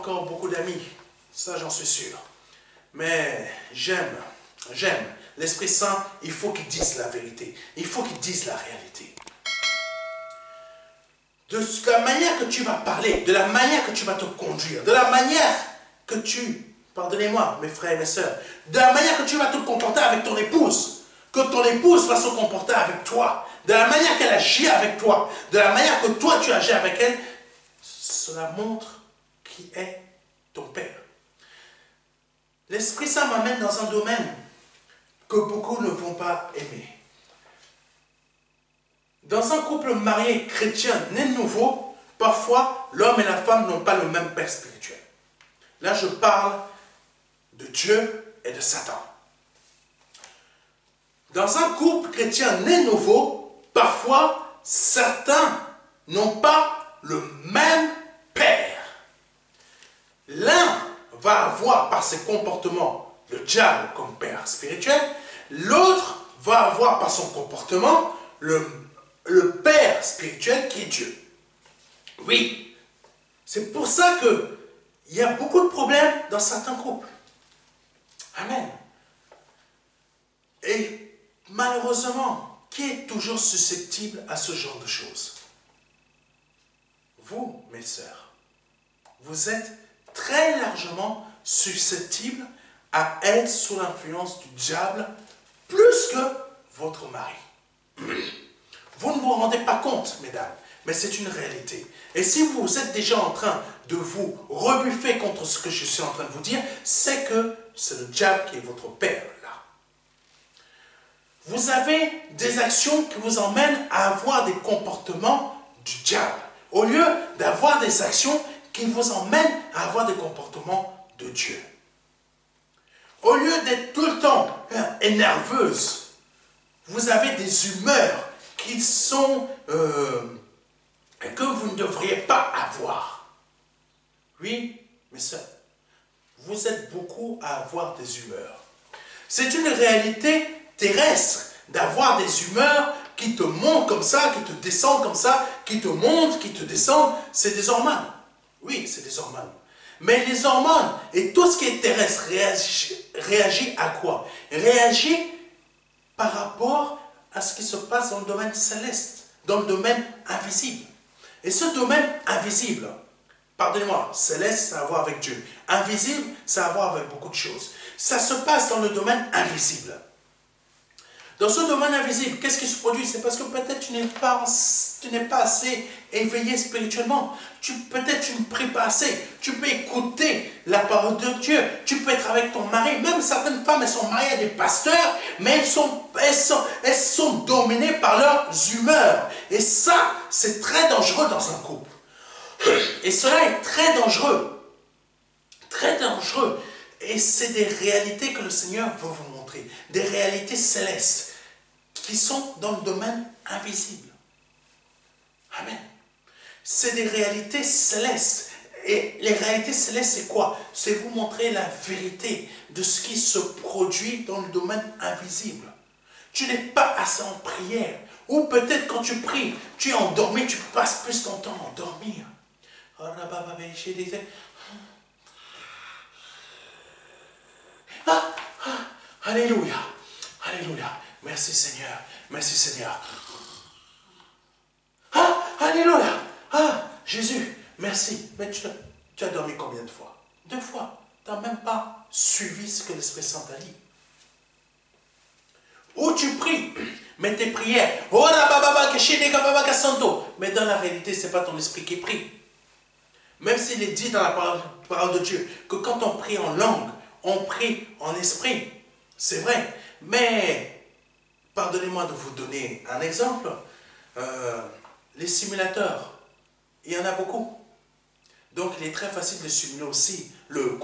encore beaucoup d'amis, ça j'en suis sûr. Mais j'aime. L'Esprit Saint, il faut qu'il dise la vérité. Il faut qu'il dise la réalité. De la manière que tu vas parler, de la manière que tu vas te conduire, de la manière que tu, pardonnez-moi mes frères et mes sœurs, de la manière que tu vas te comporter avec ton épouse, que ton épouse va se comporter avec toi, de la manière qu'elle agit avec toi, de la manière que toi tu agis avec elle, cela montre qui est ton Père. L'Esprit Saint m'amène dans un domaine que beaucoup ne vont pas aimer. Dans un couple marié chrétien né de nouveau, parfois l'homme et la femme n'ont pas le même père spirituel. Là, je parle de Dieu et de Satan. Dans un couple chrétien né de nouveau, parfois certains n'ont pas le même père. L'un va avoir par ses comportements le diable comme père spirituel, l'autre va avoir par son comportement le père spirituel qui est Dieu. Oui, c'est pour ça qu'il y a beaucoup de problèmes dans certains couples. Amen. Et malheureusement, qui est toujours susceptible à ce genre de choses? Vous, mes sœurs, vous êtes très largement susceptibles à être sous l'influence du diable plus que votre mari. Vous ne vous rendez pas compte, mesdames, mais c'est une réalité. Et si vous êtes déjà en train de vous rebuffer contre ce que je suis en train de vous dire, c'est que c'est le diable qui est votre père, là. Vous avez des actions qui vous emmènent à avoir des comportements du diable, au lieu d'avoir des actions qui vous emmènent à avoir des comportements de Dieu. Au lieu d'être tout le temps énerveuse, vous avez des humeurs qui sont que vous ne devriez pas avoir. Oui, mes sœurs, vous êtes beaucoup à avoir des humeurs. C'est une réalité terrestre d'avoir des humeurs qui te montent comme ça, qui te descendent comme ça, qui te montent, qui te descendent. C'est des hormones. Oui, c'est des hormones. Mais les hormones et tout ce qui est terrestre réagit à quoi? Réagit par rapport à ce qui se passe dans le domaine céleste, dans le domaine invisible. Et ce domaine invisible, pardonnez-moi, céleste, ça a à voir avec Dieu. Invisible, ça a à voir avec beaucoup de choses. Ça se passe dans le domaine invisible. Dans ce domaine invisible, qu'est-ce qui se produit? C'est parce que peut-être tu n'es pas assez éveillé spirituellement. Peut-être tu ne pries pas assez. Tu peux écouter la parole de Dieu. Tu peux être avec ton mari. Même certaines femmes, elles sont mariées à des pasteurs, mais elles sont dominées par leurs humeurs. Et ça, c'est très dangereux dans un couple. Et cela est très dangereux. Très dangereux. Et c'est des réalités que le Seigneur veut vous montrer. Des réalités célestes qui sont dans le domaine invisible. Amen. C'est des réalités célestes. Et les réalités célestes, c'est quoi? C'est vous montrer la vérité de ce qui se produit dans le domaine invisible. Tu n'es pas assez en prière. Ou peut-être quand tu pries, tu es endormi, tu passes plus ton temps à endormir. Alléluia. Alléluia. Merci Seigneur. Merci Seigneur. Alléluia. Jésus, merci. Mais tu as dormi combien de fois? 2 fois. Tu n'as même pas suivi ce que l'Esprit Saint t'a dit. Ou tu pries, mais tes prières, mais dans la réalité, ce n'est pas ton esprit qui prie. Même s'il est dit dans la parole de Dieu que quand on prie en langue, on prie en esprit. C'est vrai. Mais, pardonnez-moi de vous donner un exemple. Les simulateurs, il y en a beaucoup. Donc, il est très facile de simuler aussi le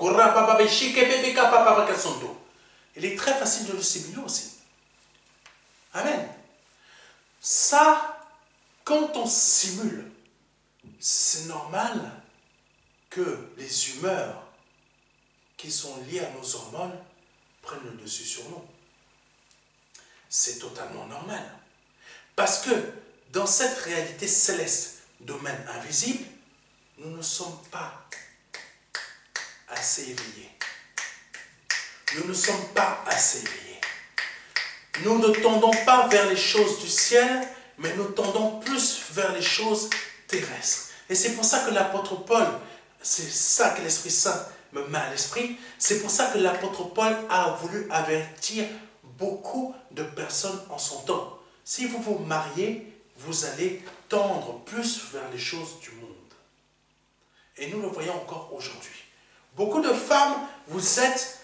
il est très facile de le simuler aussi. Amen. Ça, quand on simule, c'est normal que les humeurs qui sont liées à nos hormones prennent le dessus sur nous. C'est totalement normal. Parce que dans cette réalité céleste, domaine invisible, nous ne sommes pas assez éveillés. Nous ne sommes pas assez éveillés. Nous ne tendons pas vers les choses du ciel, mais nous tendons plus vers les choses terrestres. Et c'est pour ça que l'apôtre Paul, c'est ça que l'Esprit Saint me met à l'esprit, c'est pour ça que l'apôtre Paul a voulu avertir beaucoup de personnes en son temps. Si vous vous mariez, vous allez tendre plus vers les choses du monde. Et nous le voyons encore aujourd'hui. Beaucoup de femmes, vous êtes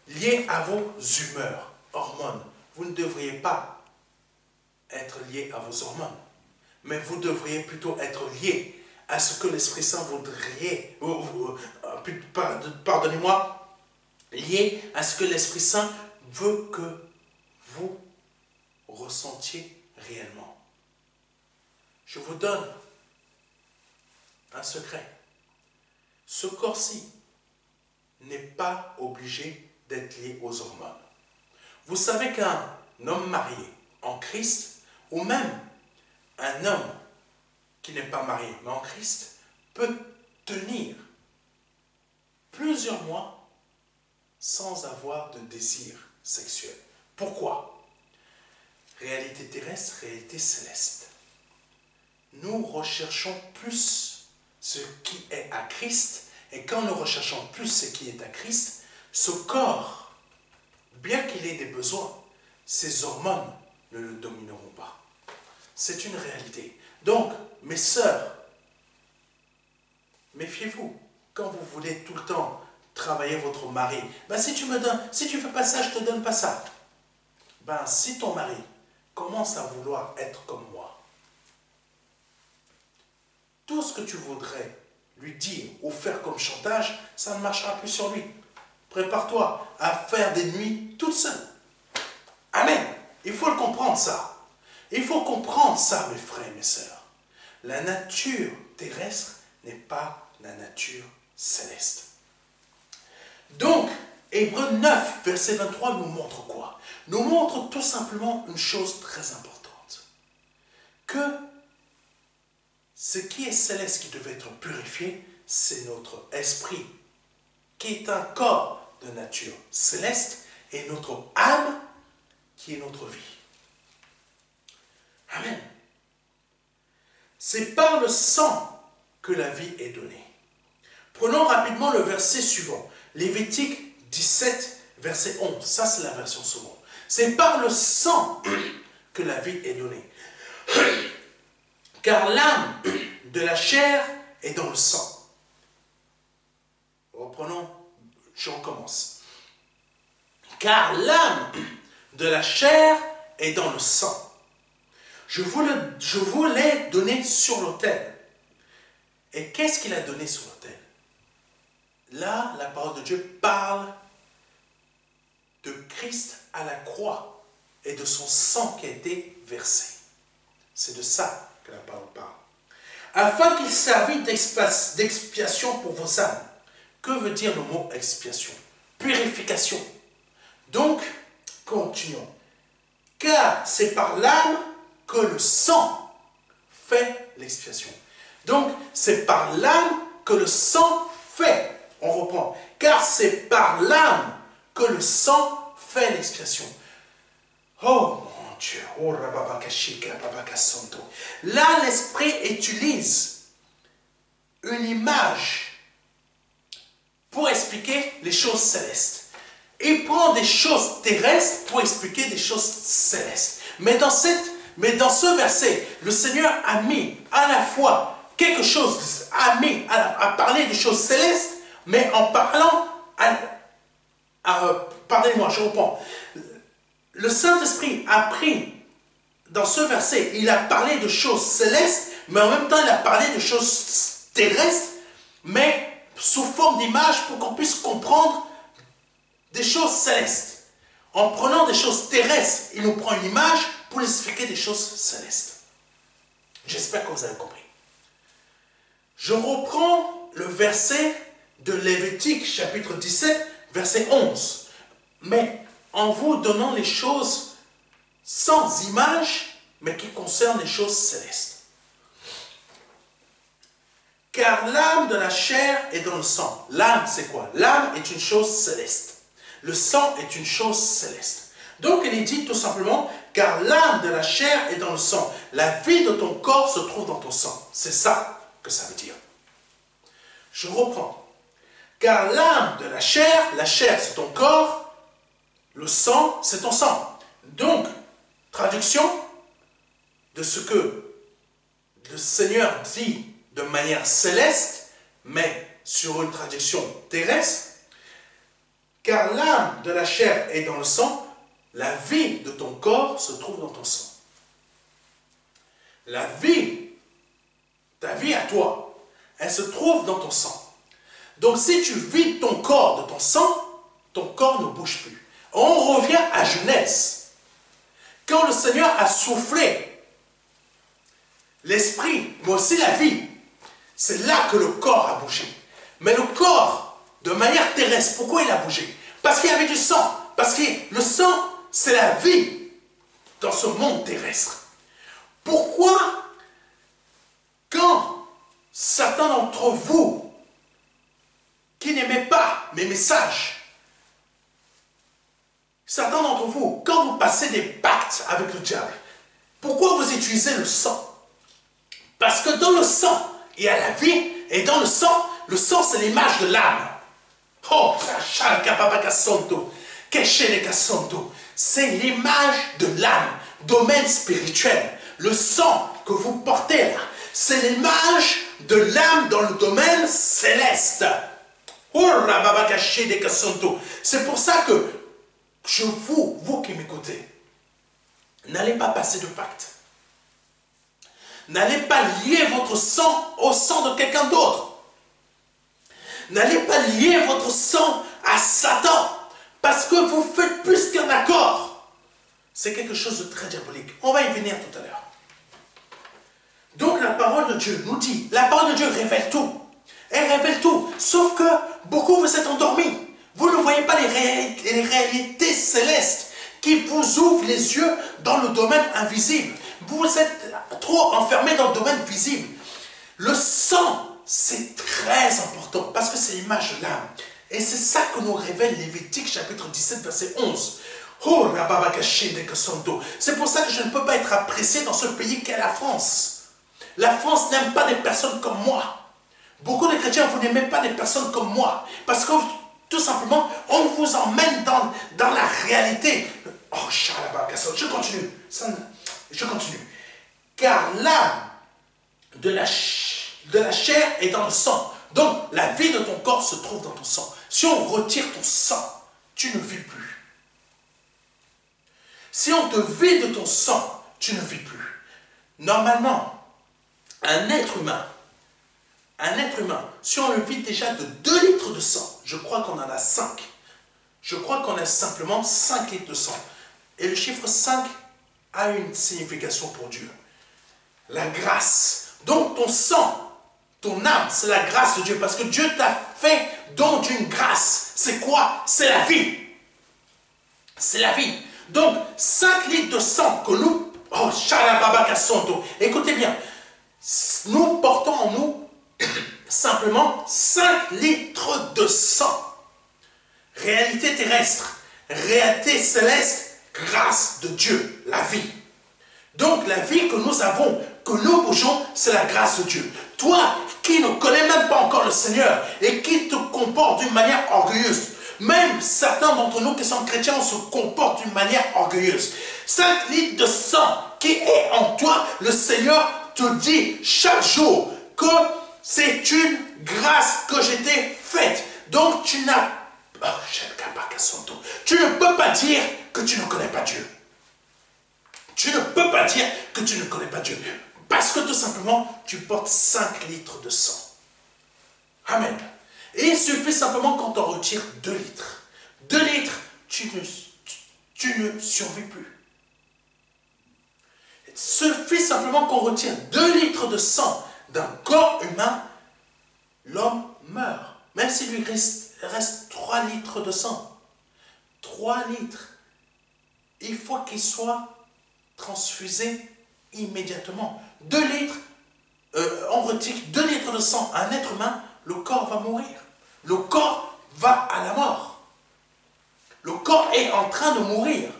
liées à vos humeurs, hormones. Vous ne devriez pas être liés à vos hormones, mais vous devriez plutôt être liés à ce que l'Esprit Saint voudrait, pardonnez-moi, liés à ce que l'Esprit Saint veut que vous ressentiez réellement. Je vous donne un secret. Ce corps-ci n'est pas obligé d'être lié aux hormones. Vous savez qu'un homme marié en Christ, ou même un homme qui n'est pas marié mais en Christ, peut tenir plusieurs mois sans avoir de désir sexuel. Pourquoi? Réalité terrestre, réalité céleste. Nous recherchons plus ce qui est à Christ, et quand nous recherchons plus ce qui est à Christ, ce corps, bien qu'il ait des besoins, ces hormones ne le domineront pas. C'est une réalité. Donc, mes sœurs, méfiez-vous. Quand vous voulez tout le temps travailler votre mari, ben si tu ne fais pas ça, je ne te donne pas ça. Ben, si ton mari commence à vouloir être comme moi, tout ce que tu voudrais lui dire ou faire comme chantage, ça ne marchera plus sur lui. Prépare-toi à faire des nuits toute seule. Amen. Il faut le comprendre ça. Il faut comprendre ça, mes frères et mes sœurs. La nature terrestre n'est pas la nature céleste. Donc, Hébreux 9, verset 23 nous montre quoi? Nous montre tout simplement une chose très importante. Que ce qui est céleste qui devait être purifié, c'est notre esprit, qui est un corps de nature céleste, et notre âme, qui est notre vie. Amen. C'est par le sang que la vie est donnée. Prenons rapidement le verset suivant. Lévitique 17, verset 11. Ça, c'est la version seconde. C'est par le sang que la vie est donnée. Car l'âme de la chair est dans le sang. Reprenons, je recommence. Car l'âme de la chair est dans le sang. Je vous l'ai donné sur l'autel. Et qu'est-ce qu'il a donné sur l'autel? Là, la parole de Dieu parle de Christ à la croix et de son sang qui a été versé. C'est de ça que la parole parle. Afin qu'il servît d'expiation pour vos âmes. Que veut dire le mot expiation? Purification. Donc, continuons. Car c'est par l'âme que le sang fait l'expiation. Donc, c'est par l'âme que le sang fait. On reprend. Car c'est par l'âme que le sang fait l'expiation. Oh mon Dieu. Là, l'Esprit utilise une image pour expliquer les choses célestes. Il prend des choses terrestres pour expliquer des choses célestes. Mais dans ce verset, le Seigneur a mis à la fois quelque chose, a parlé des choses célestes, mais en parlant, pardonnez-moi, je reprends. Le Saint-Esprit a pris, dans ce verset, il a parlé de choses célestes, mais en même temps, il a parlé de choses terrestres, mais sous forme d'image pour qu'on puisse comprendre des choses célestes. En prenant des choses terrestres, il nous prend une image pour expliquer des choses célestes. J'espère que vous avez compris. Je reprends le verset de Lévitique, chapitre 17, verset 11. Mais en vous donnant les choses sans image, mais qui concernent les choses célestes. Car l'âme de la chair est dans le sang. L'âme, c'est quoi? L'âme est une chose céleste. Le sang est une chose céleste. Donc, il est dit tout simplement, car l'âme de la chair est dans le sang. La vie de ton corps se trouve dans ton sang. C'est ça que ça veut dire. Je reprends. Car l'âme de la chair c'est ton corps, le sang, c'est ton sang. Donc, traduction de ce que le Seigneur dit de manière céleste, mais sur une traduction terrestre, car l'âme de la chair est dans le sang, la vie de ton corps se trouve dans ton sang. La vie, ta vie à toi, elle se trouve dans ton sang. Donc si tu vides ton corps de ton sang, ton corps ne bouge plus. On revient à Genèse. Quand le Seigneur a soufflé l'esprit, mais aussi la vie, c'est là que le corps a bougé. Mais le corps, de manière terrestre, pourquoi il a bougé? Parce qu'il y avait du sang. Parce que le sang, c'est la vie dans ce monde terrestre. Pourquoi, quand certains d'entre vous qui n'aimaient pas mes messages, certains d'entre vous, quand vous passez des pactes avec le diable, pourquoi vous utilisez le sang? Parce que dans le sang, il y a la vie, et dans le sang c'est l'image de l'âme. Oh, c'est l'image de l'âme, domaine spirituel. Le sang que vous portez là, c'est l'image de l'âme dans le domaine céleste. C'est pour ça que vous qui m'écoutez, n'allez pas passer de pacte. N'allez pas lier votre sang au sang de quelqu'un d'autre. N'allez pas lier votre sang à Satan, parce que vous faites plus qu'un accord. C'est quelque chose de très diabolique. On va y venir tout à l'heure. Donc la parole de Dieu nous dit, la parole de Dieu révèle tout. Elle révèle tout, sauf que beaucoup vous êtes endormis. Vous ne voyez pas les réalités célestes qui vous ouvrent les yeux dans le domaine invisible. Vous êtes trop enfermés dans le domaine visible. Le sang, c'est très important parce que c'est l'image de l'âme. Et c'est ça que nous révèle Lévitique chapitre 17 verset 11. Oh, c'est pour ça que je ne peux pas être apprécié dans ce pays qu'est la France. La France n'aime pas des personnes comme moi. Beaucoup de chrétiens, vous n'aimez pas des personnes comme moi. Parce que tout simplement, on vous emmène dans la réalité. Oh, je continue. Je continue. Car l'âme de la chair est dans le sang. Donc, la vie de ton corps se trouve dans ton sang. Si on retire ton sang, tu ne vis plus. Si on te vide de ton sang, tu ne vis plus. Normalement, un être humain, si on le vide déjà de 2 litres de sang, je crois qu'on en a 5. Je crois qu'on a simplement 5 litres de sang. Et le chiffre 5 a une signification pour Dieu. La grâce. Donc ton sang, ton âme, c'est la grâce de Dieu. Parce que Dieu t'a fait don d'une grâce. C'est quoi? C'est la vie. C'est la vie. Donc 5 litres de sang que nous... Oh, écoutez bien. Nous portons en nous simplement 5 litres de sang. Réalité terrestre. Réalité céleste. Grâce de Dieu. La vie. Donc la vie que nous avons, que nous bougeons, c'est la grâce de Dieu. Toi qui ne connais même pas encore le Seigneur et qui te comporte d'une manière orgueilleuse, même certains d'entre nous qui sont chrétiens, on se comporte d'une manière orgueilleuse. 5 litres de sang qui est en toi, le Seigneur te dit chaque jour que c'est une grâce que j'ai été faite. Donc tu n'as... Oh, tu ne peux pas dire que tu ne connais pas Dieu. Tu ne peux pas dire que tu ne connais pas Dieu. Parce que tout simplement, tu portes 5 litres de sang. Amen. Et il suffit simplement qu'on t'en retire 2 litres. 2 litres, tu ne survis plus. Il suffit simplement qu'on retire 2 litres de sang d'un corps humain, l'homme meurt. Même s'il lui reste 3 litres de sang. 3 litres. Il faut qu'il soit transfusé immédiatement. 2 litres, on retire 2 litres de sang à un être humain, le corps va mourir. Le corps va à la mort. Le corps est en train de mourir.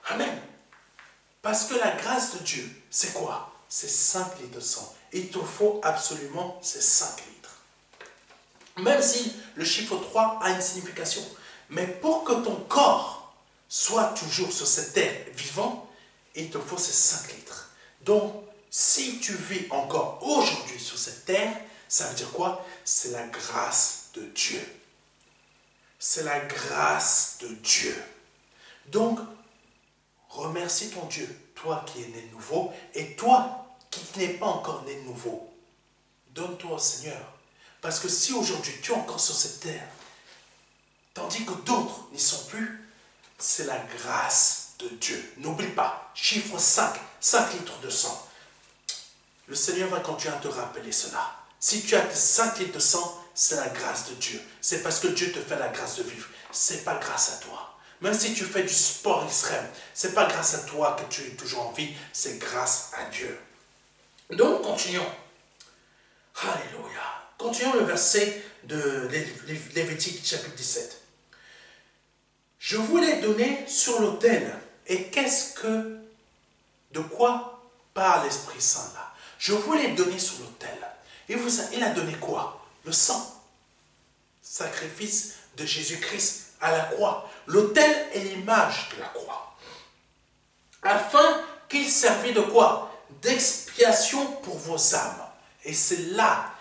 Amen. Parce que la grâce de Dieu, c'est quoi? C'est 5 litres de sang. Il te faut absolument ces 5 litres. Même si le chiffre 3 a une signification. Mais pour que ton corps soit toujours sur cette terre vivant, il te faut ces 5 litres. Donc, si tu vis encore aujourd'hui sur cette terre, ça veut dire quoi? C'est la grâce de Dieu. C'est la grâce de Dieu. Donc, remercie ton Dieu, toi qui es né de nouveau, et toi qui n'es pas encore né de nouveau. Donne-toi au Seigneur. Parce que si aujourd'hui tu es encore sur cette terre, tandis que d'autres n'y sont plus, c'est la grâce de Dieu. N'oublie pas, chiffre 5, 5 litres de sang. Le Seigneur va continuer à te rappeler cela. Si tu as tes 5 litres de sang, c'est la grâce de Dieu. C'est parce que Dieu te fait la grâce de vivre. Ce n'est pas grâce à toi. Même si tu fais du sport extrême, ce n'est pas grâce à toi que tu es toujours en vie, c'est grâce à Dieu. Donc, continuons. Alléluia. Continuons le verset de Lévitique chapitre 17. Je vous l'ai donné sur l'autel. Et de quoi parle l'Esprit Saint là? Je vous l'ai donné sur l'autel. Il a donné quoi? Le sang. Sacrifice de Jésus-Christ à la croix. L'autel est l'image de la croix. Afin qu'il servît de quoi? D'expiation pour vos âmes. Et c'est là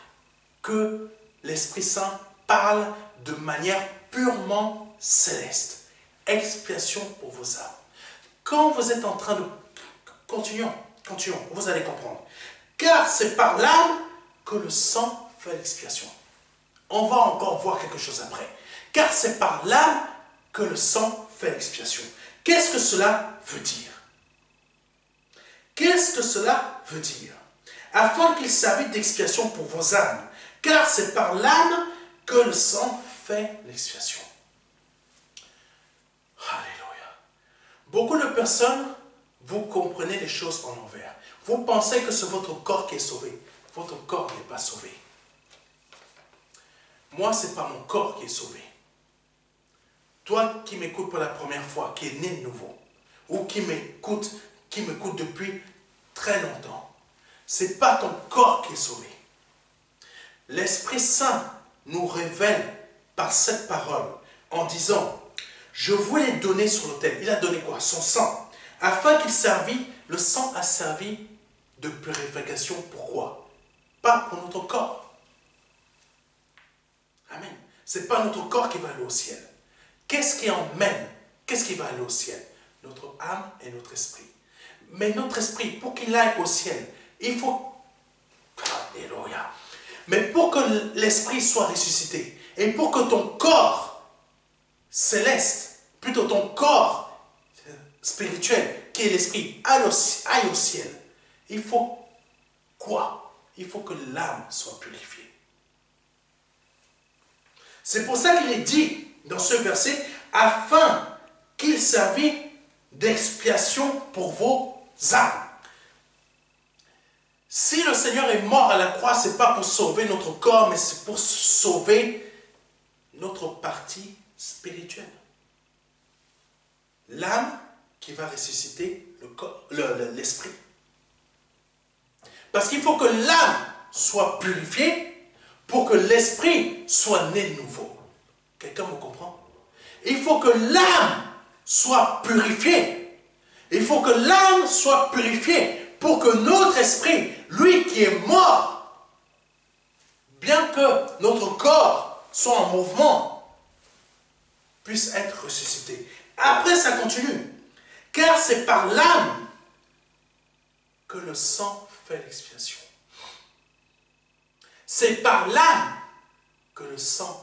que l'Esprit Saint parle de manière purement céleste. Expiation pour vos âmes. Quand vous êtes en train de... Continuons, vous allez comprendre. Car c'est par l'âme que le sang fait l'expiation. On va encore voir quelque chose après. Car c'est par l'âme que le sang fait l'expiation. Qu'est-ce que cela veut dire? Qu'est-ce que cela veut dire? Afin qu'il servît d'expiation pour vos âmes. Car c'est par l'âme que le sang fait l'expiation. Alléluia. Beaucoup de personnes, vous comprenez les choses en envers. Vous pensez que c'est votre corps qui est sauvé. Votre corps n'est pas sauvé. Moi, ce n'est pas mon corps qui est sauvé. Toi qui m'écoutes pour la première fois, qui est né de nouveau, ou qui m'écoute depuis très longtemps, ce n'est pas ton corps qui est sauvé. L'Esprit Saint nous révèle par cette parole en disant, je vous l'ai donné sur l'autel. Il a donné quoi? Son sang. Afin qu'il servît, le sang a servi de purification. Pourquoi? Pas pour notre corps. Amen. Ce n'est pas notre corps qui va aller au ciel. Qu'est-ce qui emmène? Qu'est-ce qui va aller au ciel? Notre âme et notre esprit. Mais notre esprit, pour qu'il aille au ciel, il faut... Alléluia. Mais pour que l'esprit soit ressuscité, et pour que ton corps céleste, plutôt ton corps spirituel, qui est l'esprit, aille au ciel, il faut quoi? Il faut que l'âme soit purifiée. C'est pour ça qu'il est dit dans ce verset, afin qu'il servît d'expiation pour vos âmes. Si le Seigneur est mort à la croix, ce n'est pas pour sauver notre corps, mais c'est pour sauver notre partie spirituelle. L'âme qui va ressusciter l'esprit. Parce qu'il faut que l'âme soit purifiée pour que l'esprit soit né de nouveau. Quelqu'un me comprend? Il faut que l'âme soit purifiée. Il faut que l'âme soit purifiée pour que notre esprit, lui qui est mort, bien que notre corps soit en mouvement, puisse être ressuscité. Après, ça continue. Car c'est par l'âme que le sang fait l'expiation. C'est par l'âme que le sang...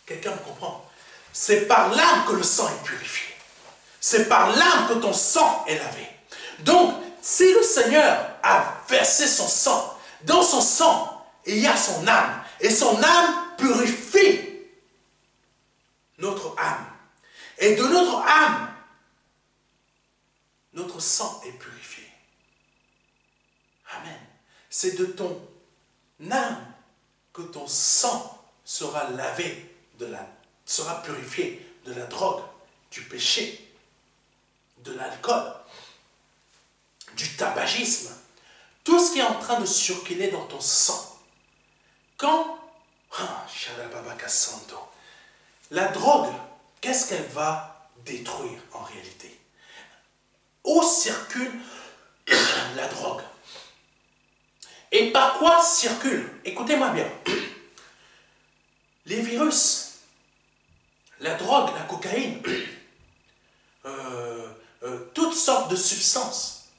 Quelqu'un me comprend? C'est par l'âme que le sang est purifié. C'est par l'âme que ton sang est lavé. Donc, si le Seigneur a versé son sang, dans son sang, il y a son âme. Et son âme purifie notre âme. Et de notre notre sang est purifié. Amen. C'est de ton âme que ton sang sera lavé, sera purifié de la drogue, du péché, de l'alcool, du tabagisme. Tout ce qui est en train de circuler dans ton sang. Quand, la drogue, qu'est-ce qu'elle va détruire en réalité? Où circule la drogue? Et par quoi circule? Écoutez-moi bien. Les virus, la drogue, la cocaïne, toutes sortes de substances,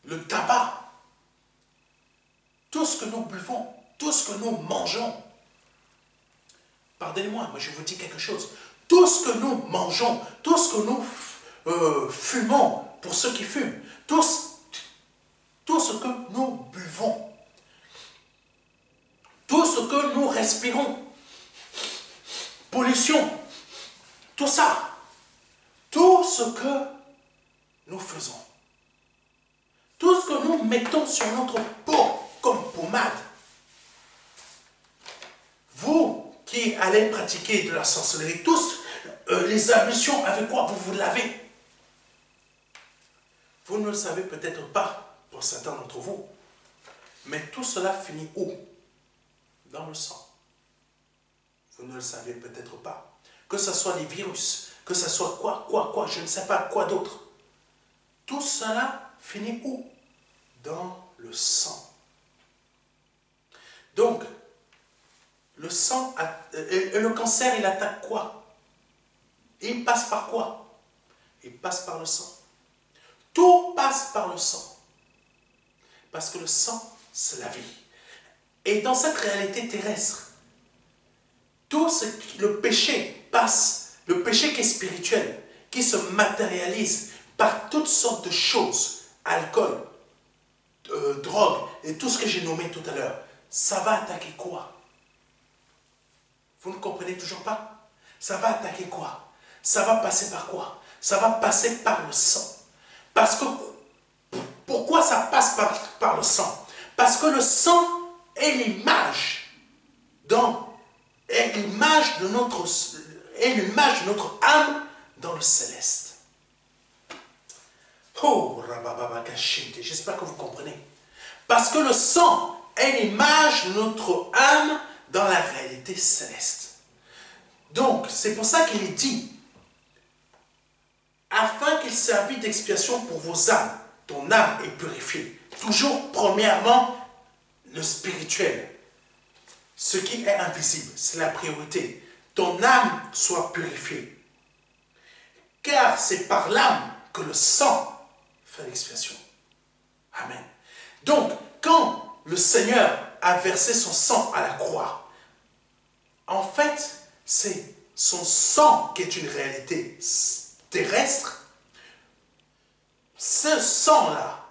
le tabac, tout ce que nous buvons, tout ce que nous mangeons. Pardonnez-moi, moi je vous dis quelque chose. Tout ce que nous mangeons, tout ce que nous fumons, pour ceux qui fument, tout ce que nous buvons, tout ce que nous respirons, pollution, tout ça, tout ce que nous faisons, tout ce que nous mettons sur notre peau comme pommade, vous qui allez pratiquer de la sorcellerie, tous les ablutions, avec quoi vous vous lavez? Vous ne le savez peut-être pas pour certains d'entre vous, mais tout cela finit où? Dans le sang. Vous ne le savez peut-être pas. Que ce soit les virus, que ce soit quoi, je ne sais pas quoi d'autre. Tout cela finit où? Dans le sang. Donc, le sang, le cancer, il attaque quoi? Il passe par quoi? Il passe par le sang. Tout passe par le sang. Parce que le sang, c'est la vie. Et dans cette réalité terrestre, le péché passe, le péché qui est spirituel, qui se matérialise par toutes sortes de choses, alcool, drogue, et tout ce que j'ai nommé tout à l'heure, ça va attaquer quoi? Vous ne comprenez toujours pas? Ça va attaquer quoi? Ça va passer par quoi? Ça va passer par le sang. Parce que, pourquoi ça passe par le sang? Parce que le sang est l'image de notre âme dans le céleste. Oh, j'espère que vous comprenez. Parce que le sang est l'image de notre âme dans la réalité céleste. Donc, c'est pour ça qu'il est dit, afin qu'il servît d'expiation pour vos âmes, ton âme est purifiée. Toujours, premièrement, le spirituel. Ce qui est invisible, c'est la priorité. Ton âme soit purifiée. Car c'est par l'âme que le sang fait l'expiation. Amen. Donc, quand le Seigneur a versé son sang à la croix, en fait, c'est son sang qui est une réalité terrestre. Ce sang-là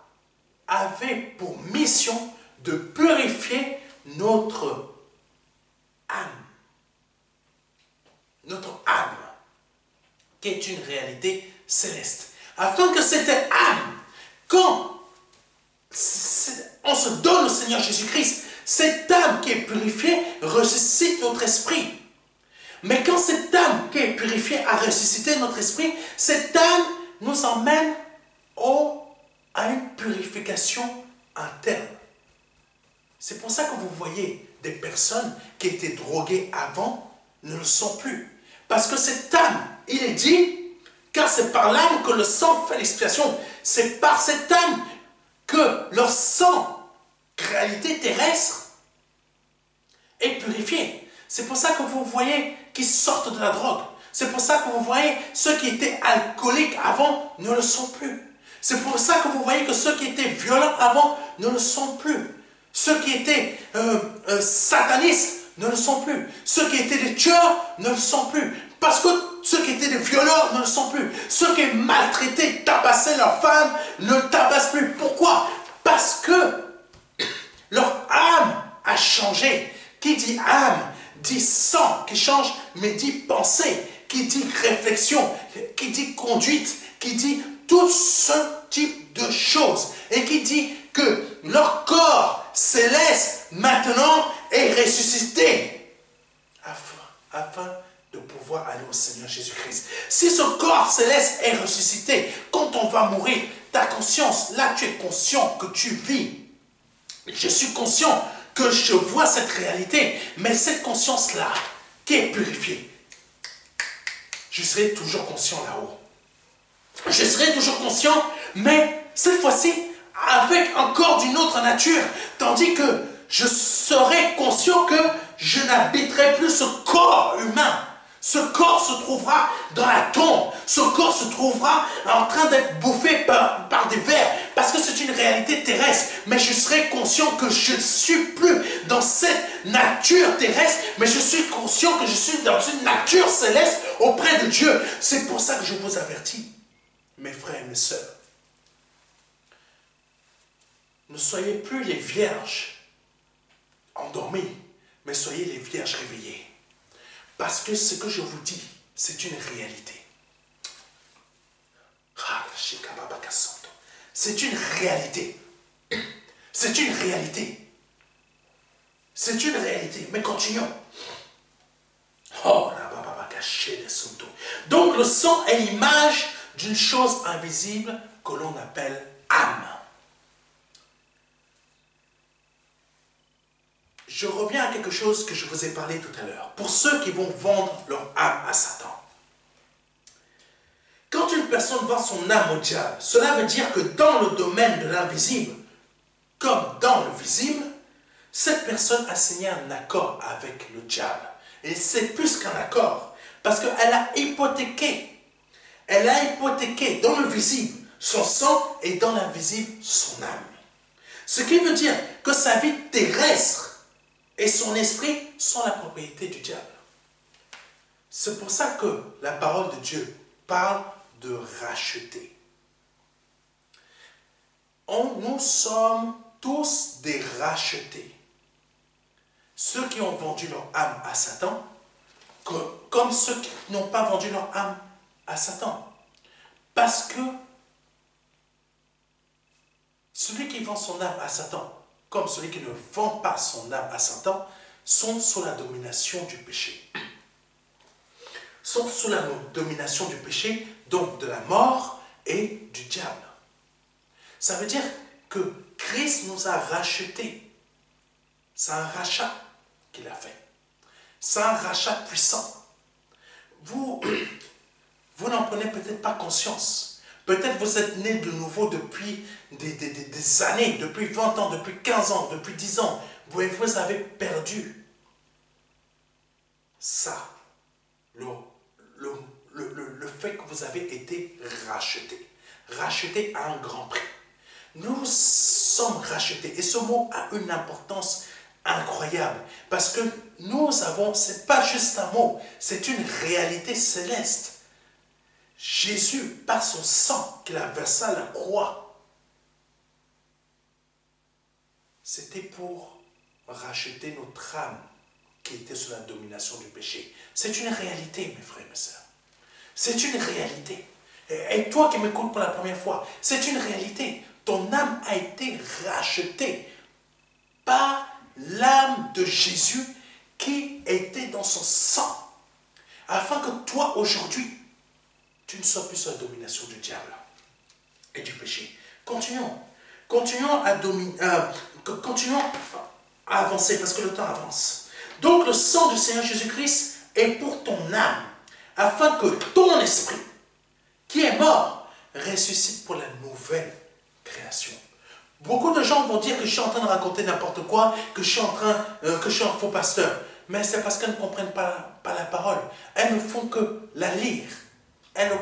avait pour mission de purifier notre âme. Notre âme, qui est une réalité céleste. Afin que cette âme, quand on se donne au Seigneur Jésus-Christ, cette âme qui est purifiée ressuscite notre esprit. Mais quand cette âme qui est purifiée a ressuscité notre esprit, cette âme nous emmène à une purification interne. C'est pour ça que vous voyez des personnes qui étaient droguées avant ne le sont plus. Parce que cette âme, il est dit, car c'est par l'âme que le sang fait l'expiation. C'est par cette âme que leur sang, réalité terrestre, est purifié. C'est pour ça que vous voyez qu'ils sortent de la drogue. C'est pour ça que vous voyez ceux qui étaient alcooliques avant ne le sont plus. C'est pour ça que vous voyez que ceux qui étaient violents avant ne le sont plus. Ceux qui étaient satanistes ne le sont plus. Ceux qui étaient des tueurs ne le sont plus. Parce que ceux qui étaient des violeurs ne le sont plus. Ceux qui maltraitaient, tabassaient leurs femmes ne tabassent plus. Pourquoi? Parce que leur âme a changé. Qui dit âme, dit sang qui change, mais dit pensée, qui dit réflexion, qui dit conduite, qui dit tout ce type de choses. Et qui dit que leur corps céleste maintenant est ressuscité. Afin de pouvoir aller au Seigneur Jésus-Christ. Si ce corps céleste est ressuscité, quand on va mourir, ta conscience, là tu es conscient que tu vis. Je suis conscient que je vois cette réalité, mais cette conscience-là, qui est purifiée, je serai toujours conscient là-haut. Je serai toujours conscient, mais cette fois-ci, avec encore d'une autre nature, tandis que je serai conscient que je n'habiterai plus ce corps humain. Ce corps se trouvera dans la tombe. Ce corps se trouvera en train d'être bouffé par des vers. Parce que c'est une réalité terrestre. Mais je serai conscient que je ne suis plus dans cette nature terrestre. Mais je suis conscient que je suis dans une nature céleste auprès de Dieu. C'est pour ça que je vous avertis, mes frères et mes sœurs. Ne soyez plus les vierges endormies, mais soyez les vierges réveillées. Parce que ce que je vous dis, c'est une réalité. C'est une réalité. C'est une réalité. C'est une réalité. Mais continuons. Donc le sang est l'image d'une chose invisible que l'on appelle âme. Je reviens à quelque chose que je vous ai parlé tout à l'heure. Pour ceux qui vont vendre leur âme à Satan. Quand une personne vend son âme au diable, cela veut dire que dans le domaine de l'invisible, comme dans le visible, cette personne a signé un accord avec le diable. Et c'est plus qu'un accord, parce qu'elle a hypothéqué. Elle a hypothéqué dans le visible son sang et dans l'invisible son âme. Ce qui veut dire que sa vie terrestre et son esprit sont la propriété du diable. C'est pour ça que la parole de Dieu parle de racheter. Nous sommes tous des rachetés. Ceux qui ont vendu leur âme à Satan, comme ceux qui n'ont pas vendu leur âme à Satan. Parce que celui qui vend son âme à Satan, comme celui qui ne vend pas son âme à Satan, sont sous la domination du péché. Sont sous la domination du péché, donc de la mort et du diable. Ça veut dire que Christ nous a rachetés. C'est un rachat qu'il a fait. C'est un rachat puissant. Vous n'en prenez peut-être pas conscience. Peut-être vous êtes né de nouveau depuis des années, depuis 20 ans, depuis 15 ans, depuis 10 ans. Vous avez perdu ça. Le fait que vous avez été racheté. Racheté à un grand prix. Nous sommes rachetés. Et ce mot a une importance incroyable. Parce que nous avons, ce n'est pas juste un mot, c'est une réalité céleste. Jésus, par son sang qu'il a versé à la croix, c'était pour racheter notre âme qui était sous la domination du péché. C'est une réalité, mes frères et mes sœurs. C'est une réalité. Et toi qui m'écoutes pour la première fois, c'est une réalité. Ton âme a été rachetée par l'âme de Jésus qui était dans son sang. Afin que toi, aujourd'hui, tu ne sois plus sous la domination du diable et du péché. Continuons. Continuons à avancer parce que le temps avance. Donc le sang du Seigneur Jésus-Christ est pour ton âme, afin que ton esprit, qui est mort, ressuscite pour la nouvelle création. Beaucoup de gens vont dire que je suis en train de raconter n'importe quoi, que je suis un faux pasteur. Mais c'est parce qu'elles ne comprennent pas la parole. Elles ne font que la lire. Elles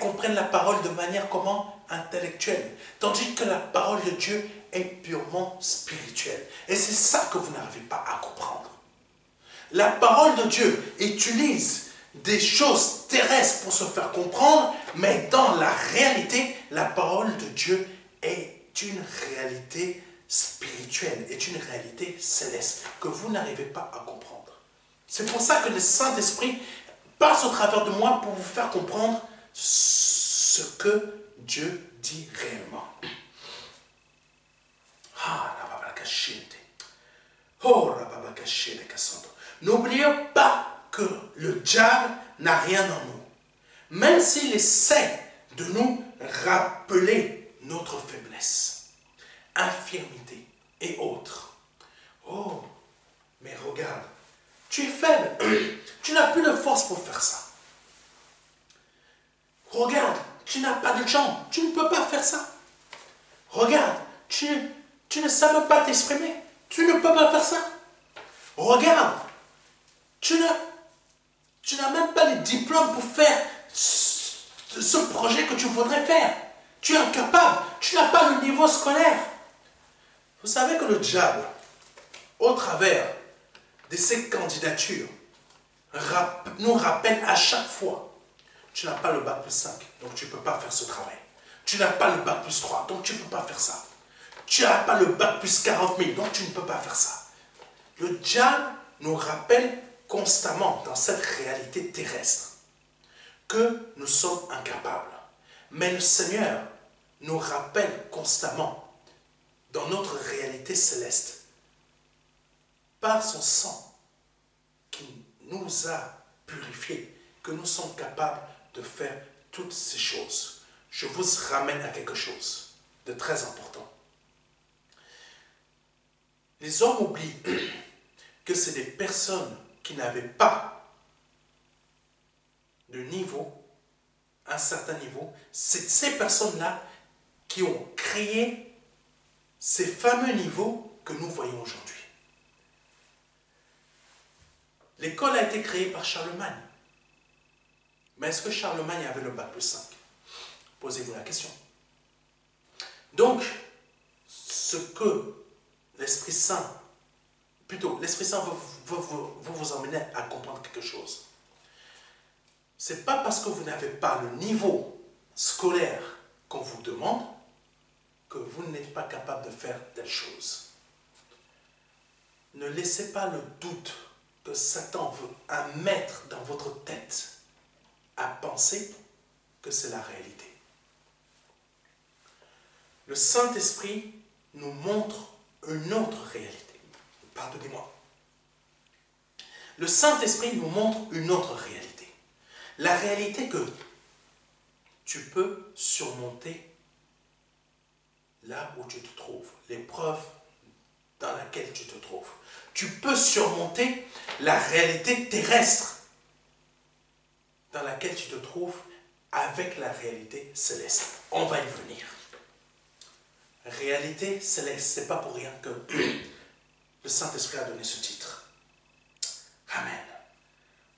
comprennent la parole de manière comment? Intellectuelle. Tandis que la parole de Dieu est purement spirituelle. Et c'est ça que vous n'arrivez pas à comprendre. La parole de Dieu utilise des choses terrestres pour se faire comprendre, mais dans la réalité, la parole de Dieu est une réalité spirituelle, est une réalité céleste que vous n'arrivez pas à comprendre. C'est pour ça que le Saint-Esprit passe au travers de moi pour vous faire comprendre ce ce que Dieu dit réellement. N'oubliez pas que le diable n'a rien en nous. Même s'il essaie de nous rappeler notre faiblesse, infirmité et autres. Oh, mais regarde, tu es faible, tu n'as plus de force pour faire ça. Regarde, tu n'as pas de jambes, tu ne peux pas faire ça. Regarde, tu ne sais même pas t'exprimer, tu ne peux pas faire ça. Regarde, tu n'as même pas les diplômes pour faire ce projet que tu voudrais faire. Tu es incapable, tu n'as pas le niveau scolaire. Vous savez que le diable, au travers de ces candidatures, nous rappelle à chaque fois, tu n'as pas le bac plus 5, donc tu ne peux pas faire ce travail. Tu n'as pas le bac plus 3, donc tu ne peux pas faire ça. Tu n'as pas le bac plus 40 000, donc tu ne peux pas faire ça. Le diable nous rappelle constamment dans cette réalité terrestre que nous sommes incapables. Mais le Seigneur nous rappelle constamment dans notre réalité céleste, par son sang qui nous a purifiés, que nous sommes capables de faire toutes ces choses. Je vous ramène à quelque chose de très important. Les hommes oublient que c'est des personnes qui n'avaient pas de niveau, un certain niveau. C'est ces personnes-là qui ont créé ces fameux niveaux que nous voyons aujourd'hui. L'école a été créée par Charlemagne. Mais est-ce que Charlemagne avait le bac plus 5? Posez-vous la question. Donc, ce que l'Esprit Saint, plutôt, l'Esprit Saint veut vous emmener à comprendre quelque chose. Ce n'est pas parce que vous n'avez pas le niveau scolaire qu'on vous demande que vous n'êtes pas capable de faire telle chose. Ne laissez pas le doute que Satan veut mettre dans votre tête à penser que c'est la réalité. Le Saint-Esprit nous montre une autre réalité. Pardonnez-moi. Le Saint-Esprit nous montre une autre réalité. La réalité que tu peux surmonter là où tu te trouves, l'épreuve dans laquelle tu te trouves. Tu peux surmonter la réalité terrestre dans laquelle tu te trouves avec la réalité céleste. On va y venir. Réalité céleste, c'est pas pour rien que le Saint-Esprit a donné ce titre. Amen.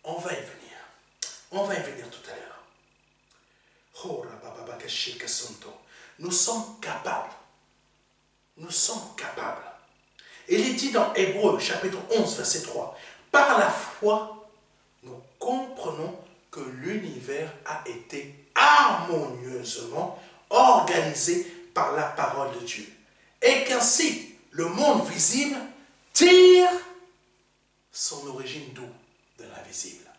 On va y venir. On va y venir tout à l'heure. Nous sommes capables. Nous sommes capables. Il est dit dans Hébreux, chapitre 11, verset 3. Par la foi, nous comprenons que l'univers a été harmonieusement organisé par la parole de Dieu. Et qu'ainsi, le monde visible tire son origine d'où? De l'invisible.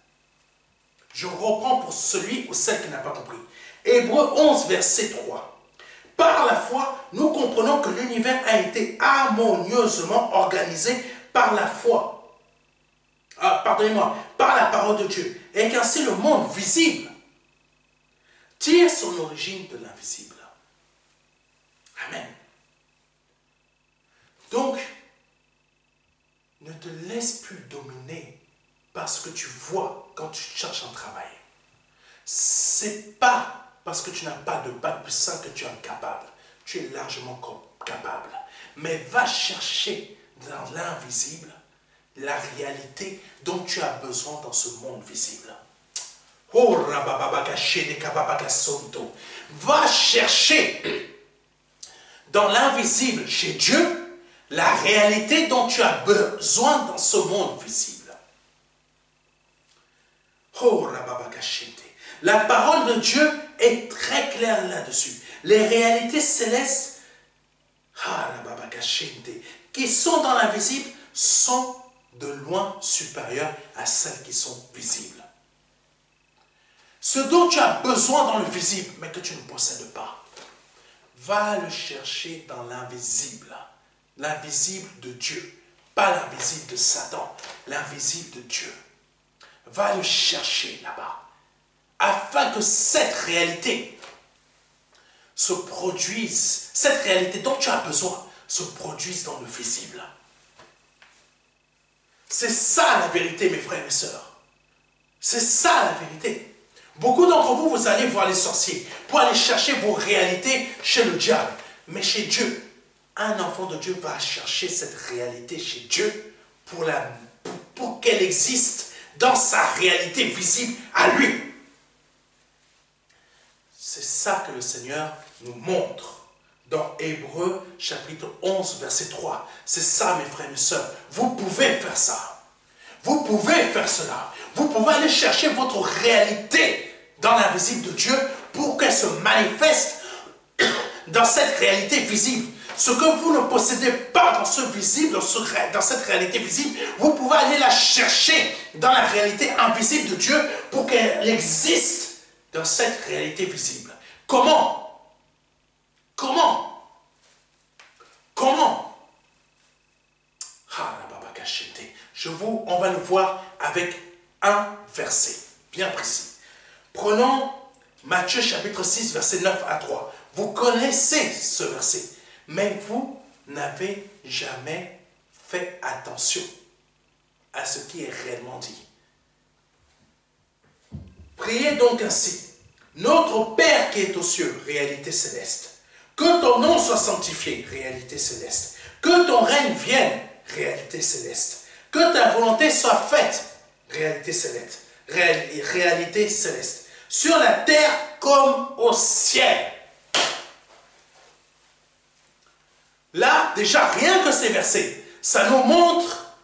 Je reprends pour celui ou celle qui n'a pas compris. Hébreux 11, verset 3. Par la foi, nous comprenons que l'univers a été harmonieusement organisé par la foi. Pardonnez-moi, par la parole de Dieu. Et qu'ainsi le monde visible tire son origine de l'invisible. Amen. Donc, ne te laisse plus dominer par ce que tu vois quand tu cherches un travail. C'est pas parce que tu n'as pas de bac plus 5 que tu es incapable. Tu es largement capable. Mais va chercher dans l'invisible la réalité dont tu as besoin dans ce monde visible. Va chercher dans l'invisible chez Dieu la réalité dont tu as besoin dans ce monde visible. La parole de Dieu est très claire là-dessus. Les réalités célestes qui sont dans l'invisible sont de loin supérieures à celles qui sont visibles. Ce dont tu as besoin dans le visible, mais que tu ne possèdes pas. Va le chercher dans l'invisible. L'invisible de Dieu. Pas l'invisible de Satan. L'invisible de Dieu. Va le chercher là-bas. Afin que cette réalité se produise, cette réalité dont tu as besoin, se produise dans le visible. C'est ça la vérité, mes frères et sœurs. C'est ça la vérité. Beaucoup d'entre vous, vous allez voir les sorciers pour aller chercher vos réalités chez le diable. Mais chez Dieu, un enfant de Dieu va chercher cette réalité chez Dieu pour qu'elle existe dans sa réalité visible à lui. C'est ça que le Seigneur nous montre dans Hébreux chapitre 11 verset 3. C'est ça, mes frères et sœurs. Vous pouvez faire ça. Vous pouvez faire cela. Vous pouvez aller chercher votre réalité dans l'invisible de Dieu pour qu'elle se manifeste dans cette réalité visible. Ce que vous ne possédez pas dans ce visible, dans cette réalité visible, vous pouvez aller la chercher dans la réalité invisible de Dieu pour qu'elle existe dans cette réalité visible. Comment? Comment? Comment? On va le voir avec un verset bien précis. Prenons Matthieu chapitre 6, verset 9 à 3. Vous connaissez ce verset, mais vous n'avez jamais fait attention à ce qui est réellement dit. Priez donc ainsi. Notre Père qui est aux cieux, réalité céleste. Que ton nom soit sanctifié, réalité céleste. Que ton règne vienne, réalité céleste. Que ta volonté soit faite, réalité céleste. Réalité céleste. Sur la terre comme au ciel. Là, déjà, rien que ces versets, ça nous montre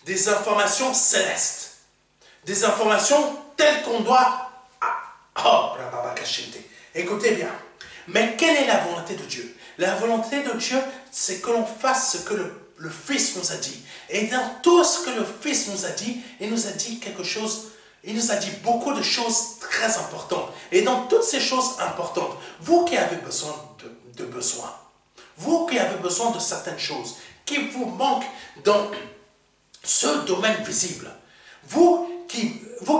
des informations célestes. Des informations telles qu'on doit... Écoutez bien. Mais quelle est la volonté de Dieu? La volonté de Dieu, c'est que l'on fasse ce que le Fils nous a dit. Et dans tout ce que le Fils nous a dit, il nous a dit quelque chose, il nous a dit beaucoup de choses très importantes. Et dans toutes ces choses importantes, vous qui avez besoin de besoins, vous qui avez besoin de certaines choses, qui vous manquent dans ce domaine visible, vous qui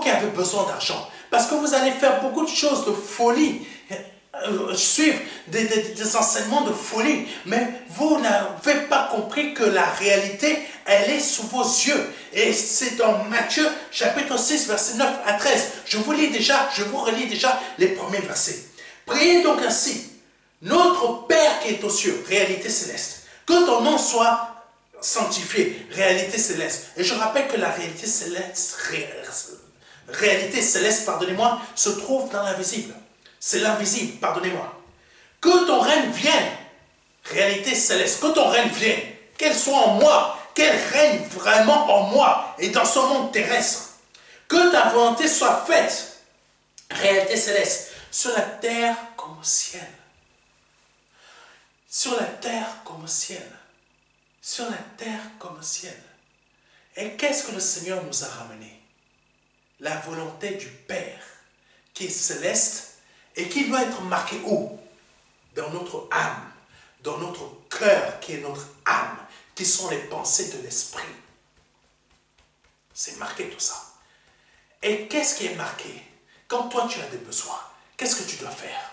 avez besoin d'argent, parce que vous allez faire beaucoup de choses de folie, suivre des enseignements de folie, mais vous n'avez pas compris que la réalité, elle est sous vos yeux. Et c'est dans Matthieu chapitre 6, verset 9 à 13. Je vous relis déjà les premiers versets. Priez donc ainsi. Notre Père qui est aux cieux, réalité céleste. Que ton nom soit sanctifié, réalité céleste. Et je rappelle que la réalité céleste, pardonnez-moi, se trouve dans l'invisible. C'est l'invisible, pardonnez-moi. Que ton règne vienne, réalité céleste, que ton règne vienne, qu'elle soit en moi, qu'elle règne vraiment en moi et dans ce monde terrestre. Que ta volonté soit faite, réalité céleste, sur la terre comme au ciel. Sur la terre comme au ciel. Sur la terre comme au ciel. Et qu'est-ce que le Seigneur nous a ramené? La volonté du Père, qui est céleste, et qui doit être marqué où? Dans notre âme, dans notre cœur qui est notre âme, qui sont les pensées de l'esprit. C'est marqué tout ça. Et qu'est-ce qui est marqué? Quand toi tu as des besoins, qu'est-ce que tu dois faire?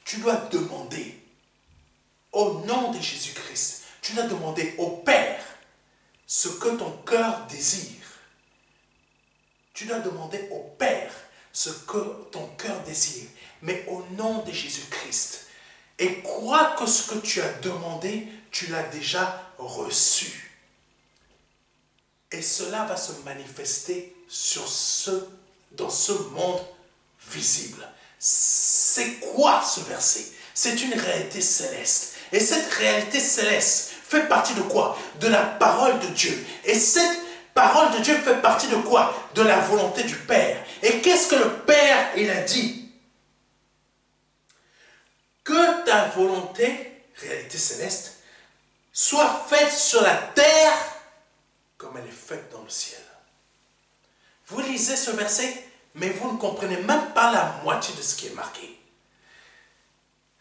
Tu dois demander au nom de Jésus-Christ, tu dois demander au Père ce que ton cœur désire. Tu dois demander au Père ce que ton cœur désire, mais au nom de Jésus-Christ. Et crois que ce que tu as demandé, tu l'as déjà reçu. Et cela va se manifester dans ce monde visible. C'est quoi ce verset? C'est une réalité céleste. Et cette réalité céleste fait partie de quoi? De la parole de Dieu. Et cette parole de Dieu fait partie de quoi? De la volonté du Père. Et qu'est-ce que le Père, il a dit? Que ta volonté, réalité céleste, soit faite sur la terre comme elle est faite dans le ciel. Vous lisez ce verset, mais vous ne comprenez même pas la moitié de ce qui est marqué.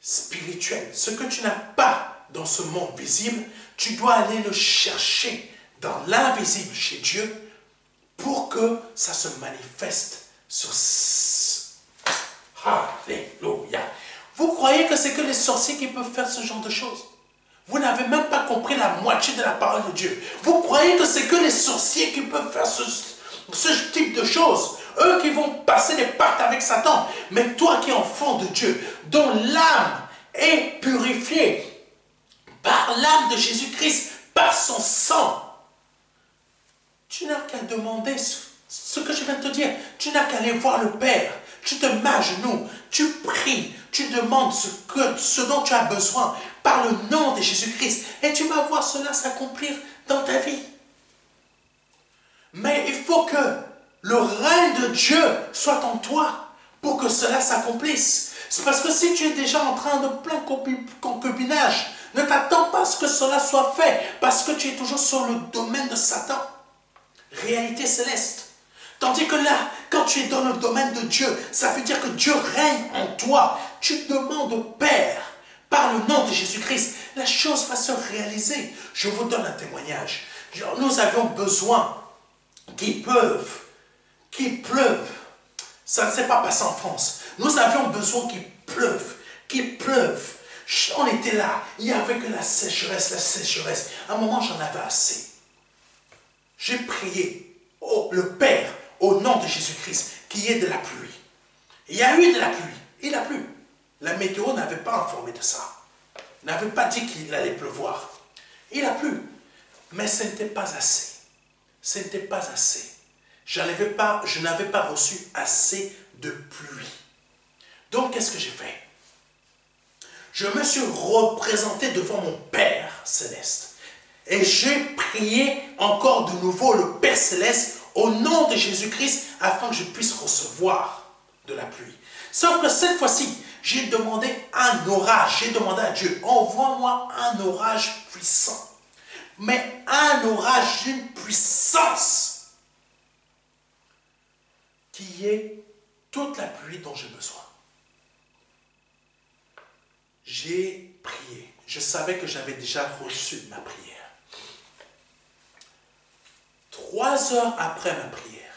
Spirituel, ce que tu n'as pas dans ce monde visible, tu dois aller le chercher dans l'invisible chez Dieu pour que ça se manifeste sur... Alléluia. Vous croyez que c'est que les sorciers qui peuvent faire ce genre de choses? Vous n'avez même pas compris la moitié de la parole de Dieu. Vous croyez que c'est que les sorciers qui peuvent faire ce type de choses? Eux qui vont passer des pactes avec Satan. Mais toi qui es enfant de Dieu, dont l'âme est purifiée par l'âme de Jésus-Christ, par son sang, tu n'as qu'à demander ce que je viens de te dire. Tu n'as qu'à aller voir le Père. Tu te mets à genoux, tu pries, tu demandes ce dont tu as besoin par le nom de Jésus-Christ. Et tu vas voir cela s'accomplir dans ta vie. Mais il faut que le règne de Dieu soit en toi pour que cela s'accomplisse. C'est parce que si tu es déjà en train de plein concubinage, ne t'attends pas à ce que cela soit fait parce que tu es toujours sur le domaine de Satan. Réalité céleste. Tandis que là, quand tu es dans le domaine de Dieu, ça veut dire que Dieu règne en toi. Tu demandes au Père, par le nom de Jésus-Christ, la chose va se réaliser. Je vous donne un témoignage. Nous avions besoin qu'il pleuve. Ça ne s'est pas passé en France. Nous avions besoin qu'il pleuve. On était là, il n'y avait que la sécheresse. À un moment, j'en avais assez. J'ai prié le Père au nom de Jésus-Christ qu'il y ait de la pluie. Il y a eu de la pluie. Il a plu. La météo n'avait pas informé de ça. N'avait pas dit qu'il allait pleuvoir. Il a plu. Mais ce n'était pas assez. Ce n'était pas assez. Je n'avais pas reçu assez de pluie. Donc, qu'est-ce que j'ai fait? Je me suis représenté devant mon Père céleste. Et j'ai prié encore de nouveau le Père céleste au nom de Jésus-Christ afin que je puisse recevoir de la pluie. Sauf que cette fois-ci, j'ai demandé un orage. J'ai demandé à Dieu, envoie-moi un orage puissant. Mais un orage d'une puissance qui est toute la pluie dont j'ai besoin. J'ai prié. Je savais que j'avais déjà reçu ma prière. 3 heures après ma prière,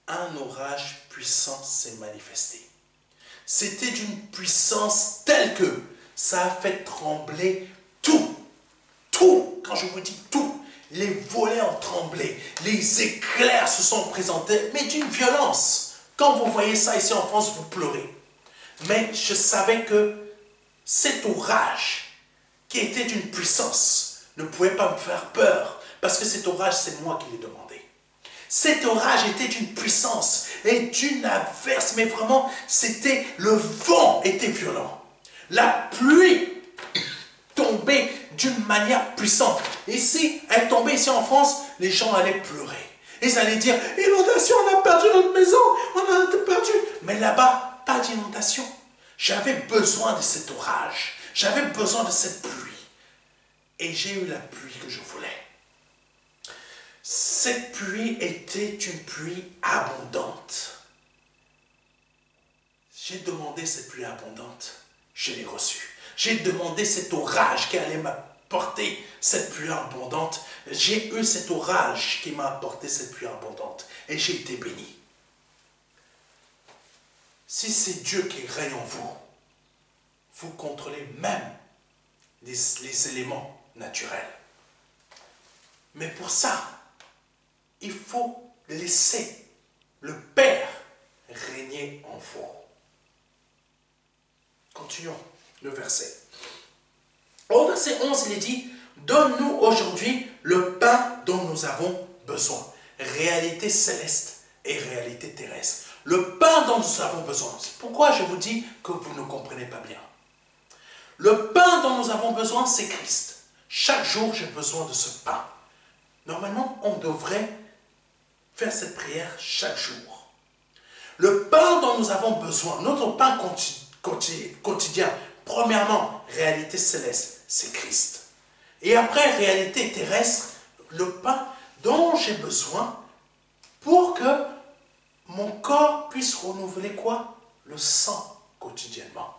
un orage puissant s'est manifesté. C'était d'une puissance telle que ça a fait trembler tout. Tout, quand je vous dis tout, les volets ont tremblé, les éclairs se sont présentés, mais d'une violence. Quand vous voyez ça ici en France, vous pleurez. Mais je savais que cet orage, qui était d'une puissance, ne pouvait pas me faire peur. Parce que cet orage, c'est moi qui l'ai demandé. Cet orage était d'une puissance et d'une averse. Mais vraiment, le vent était violent. La pluie tombait d'une manière puissante. Ici, elle tombait ici en France, les gens allaient pleurer. Ils allaient dire, inondation, on a perdu notre maison, on a perdu. Mais là-bas, pas d'inondation. J'avais besoin de cet orage. J'avais besoin de cette pluie. Et j'ai eu la pluie que je voulais. Cette pluie était une pluie abondante. J'ai demandé cette pluie abondante, je l'ai reçue. J'ai demandé cet orage qui allait m'apporter cette pluie abondante. J'ai eu cet orage qui m'a apporté cette pluie abondante. Et j'ai été béni. Si c'est Dieu qui règne en vous, vous contrôlez même les éléments naturels. Mais pour ça, il faut laisser le Père régner en vous. Continuons le verset. Au verset 11, il est dit, donne-nous aujourd'hui le pain dont nous avons besoin. Réalité céleste et réalité terrestre. Le pain dont nous avons besoin. C'est pourquoi je vous dis que vous ne comprenez pas bien. Le pain dont nous avons besoin, c'est Christ. Chaque jour, j'ai besoin de ce pain. Normalement, on devrait faire cette prière chaque jour. Le pain dont nous avons besoin, notre pain quotidien, premièrement, réalité céleste, c'est Christ. Et après, réalité terrestre, le pain dont j'ai besoin pour que mon corps puisse renouveler quoi? Le sang quotidiennement.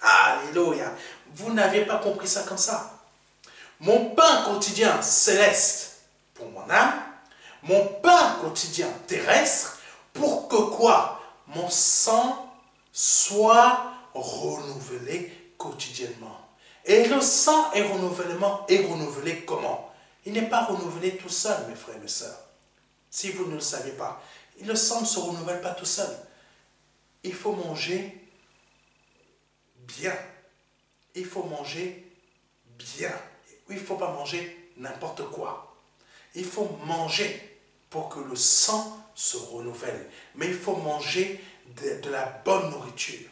Alléluia. Vous n'aviez pas compris ça comme ça. Mon pain quotidien céleste pour mon âme, mon pain quotidien terrestre, pour que quoi? Mon sang soit renouvelé quotidiennement. Et le sang est renouvelé comment? Il n'est pas renouvelé tout seul, mes frères et mes sœurs. Si vous ne le savez pas, le sang ne se renouvelle pas tout seul. Il faut manger bien. Il faut manger bien. Il ne faut pas manger n'importe quoi. Il faut manger pour que le sang se renouvelle. Mais il faut manger de la bonne nourriture.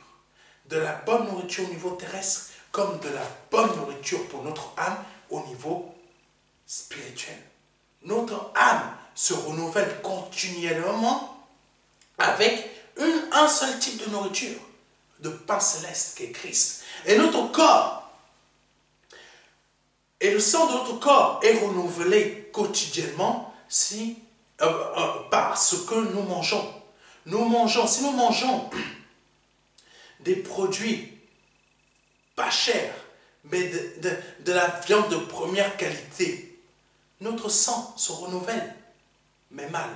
De la bonne nourriture au niveau terrestre, comme de la bonne nourriture pour notre âme au niveau spirituel. Notre âme se renouvelle continuellement avec un seul type de nourriture, de pain céleste qui est Christ. Et notre corps, et le sang de notre corps est renouvelé quotidiennement par ce que nous mangeons. Si nous mangeons des produits pas chers, mais de la viande de première qualité, notre sang se renouvelle, mais mal.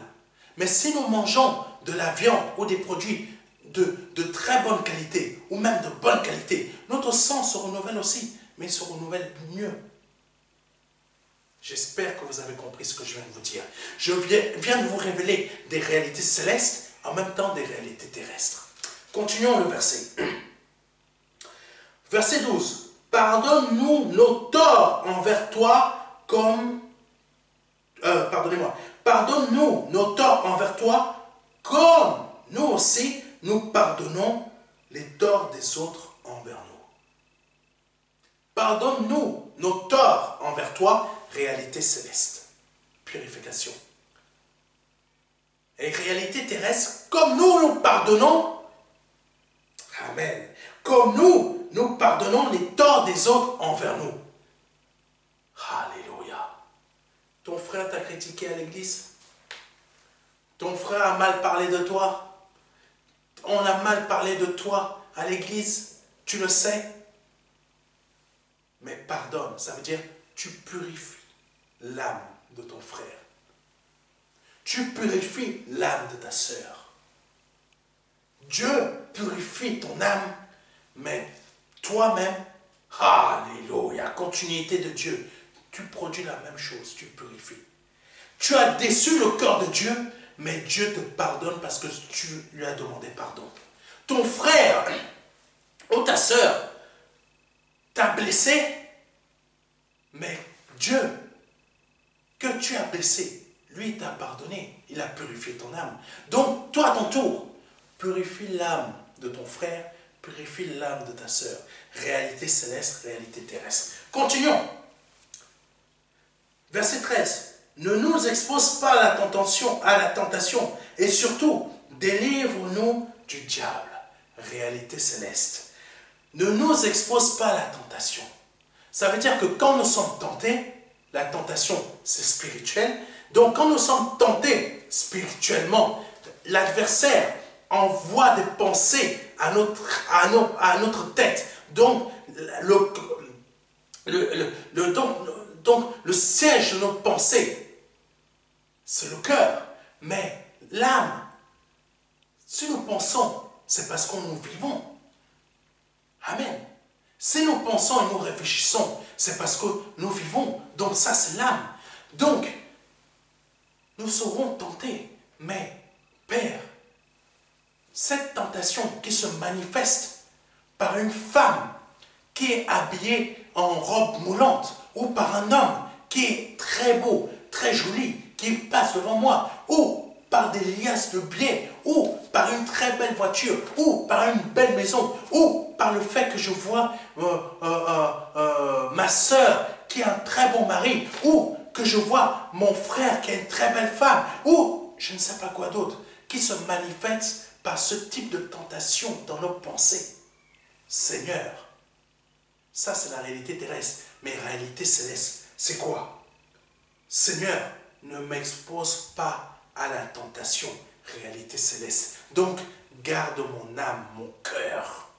Mais si nous mangeons de la viande ou des produits de très bonne qualité, ou même de bonne qualité, notre sang se renouvelle aussi, mais il se renouvelle mieux. J'espère que vous avez compris ce que je viens de vous dire. Je viens de vous révéler des réalités célestes, en même temps des réalités terrestres. Continuons le verset. Verset 12. Pardonne-nous nos torts envers toi comme... pardonnez-moi. Pardonne-nous nos torts envers toi comme nous aussi nous pardonnons les torts des autres envers nous. Pardonne-nous nos torts envers toi, réalité céleste, purification. Et réalité terrestre, comme nous pardonnons, amen, comme nous pardonnons les torts des autres envers nous. Alléluia. Ton frère t'a critiqué à l'église? Ton frère a mal parlé de toi? On a mal parlé de toi à l'église? Tu le sais? Mais pardonne, ça veut dire tu purifies l'âme de ton frère. Tu purifies l'âme de ta sœur. Dieu purifie ton âme, mais toi-même, alléluia, continuité de Dieu, tu produis la même chose, tu purifies. Tu as déçu le cœur de Dieu, mais Dieu te pardonne parce que tu lui as demandé pardon. Ton frère ou ta sœur t'a blessé, mais Dieu que tu as blessé, lui t'a pardonné, il a purifié ton âme. Donc, toi à ton tour, purifie l'âme de ton frère, purifie l'âme de ta sœur. Réalité céleste, réalité terrestre. Continuons. Verset 13. Ne nous expose pas à la tentation, et surtout, délivre-nous du diable. Réalité céleste. Ne nous expose pas à la tentation. Ça veut dire que quand nous sommes tentés, la tentation c'est spirituel. Donc quand nous sommes tentés spirituellement, l'adversaire envoie des pensées à notre tête. Donc le siège de notre pensée, c'est le cœur. Mais l'âme, si nous pensons, c'est parce que nous vivons. Amen. Si nous pensons et nous réfléchissons, c'est parce que nous vivons. Donc ça, c'est l'âme. Donc, nous serons tentés. Mais, Père, cette tentation qui se manifeste par une femme qui est habillée en robe moulante, ou par un homme qui est très beau, très joli, qui passe devant moi, ou par des liasses de blé, ou par une très belle voiture, ou par une belle maison, ou par le fait que je vois ma soeur qui a un très bon mari, ou que je vois mon frère qui a une très belle femme, ou je ne sais pas quoi d'autre, qui se manifeste par ce type de tentation dans nos pensées. Seigneur, ça c'est la réalité terrestre, mais la réalité céleste, c'est quoi? Seigneur, ne m'expose pas à la tentation, réalité céleste. Donc, garde mon âme, mon cœur.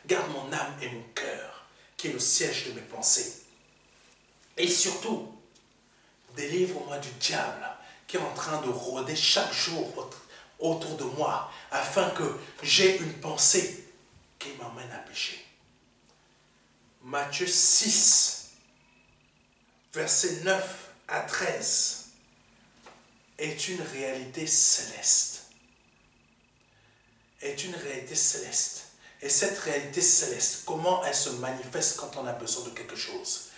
Garde mon âme et mon cœur, qui est le siège de mes pensées. Et surtout, délivre-moi du diable qui est en train de rôder chaque jour autour de moi, afin que j'ai une pensée qui m'emmène à pécher. Matthieu 6, versets 9 à 13, est une réalité céleste. Est une réalité céleste. Et cette réalité céleste, comment elle se manifeste quand on a besoin de quelque chose?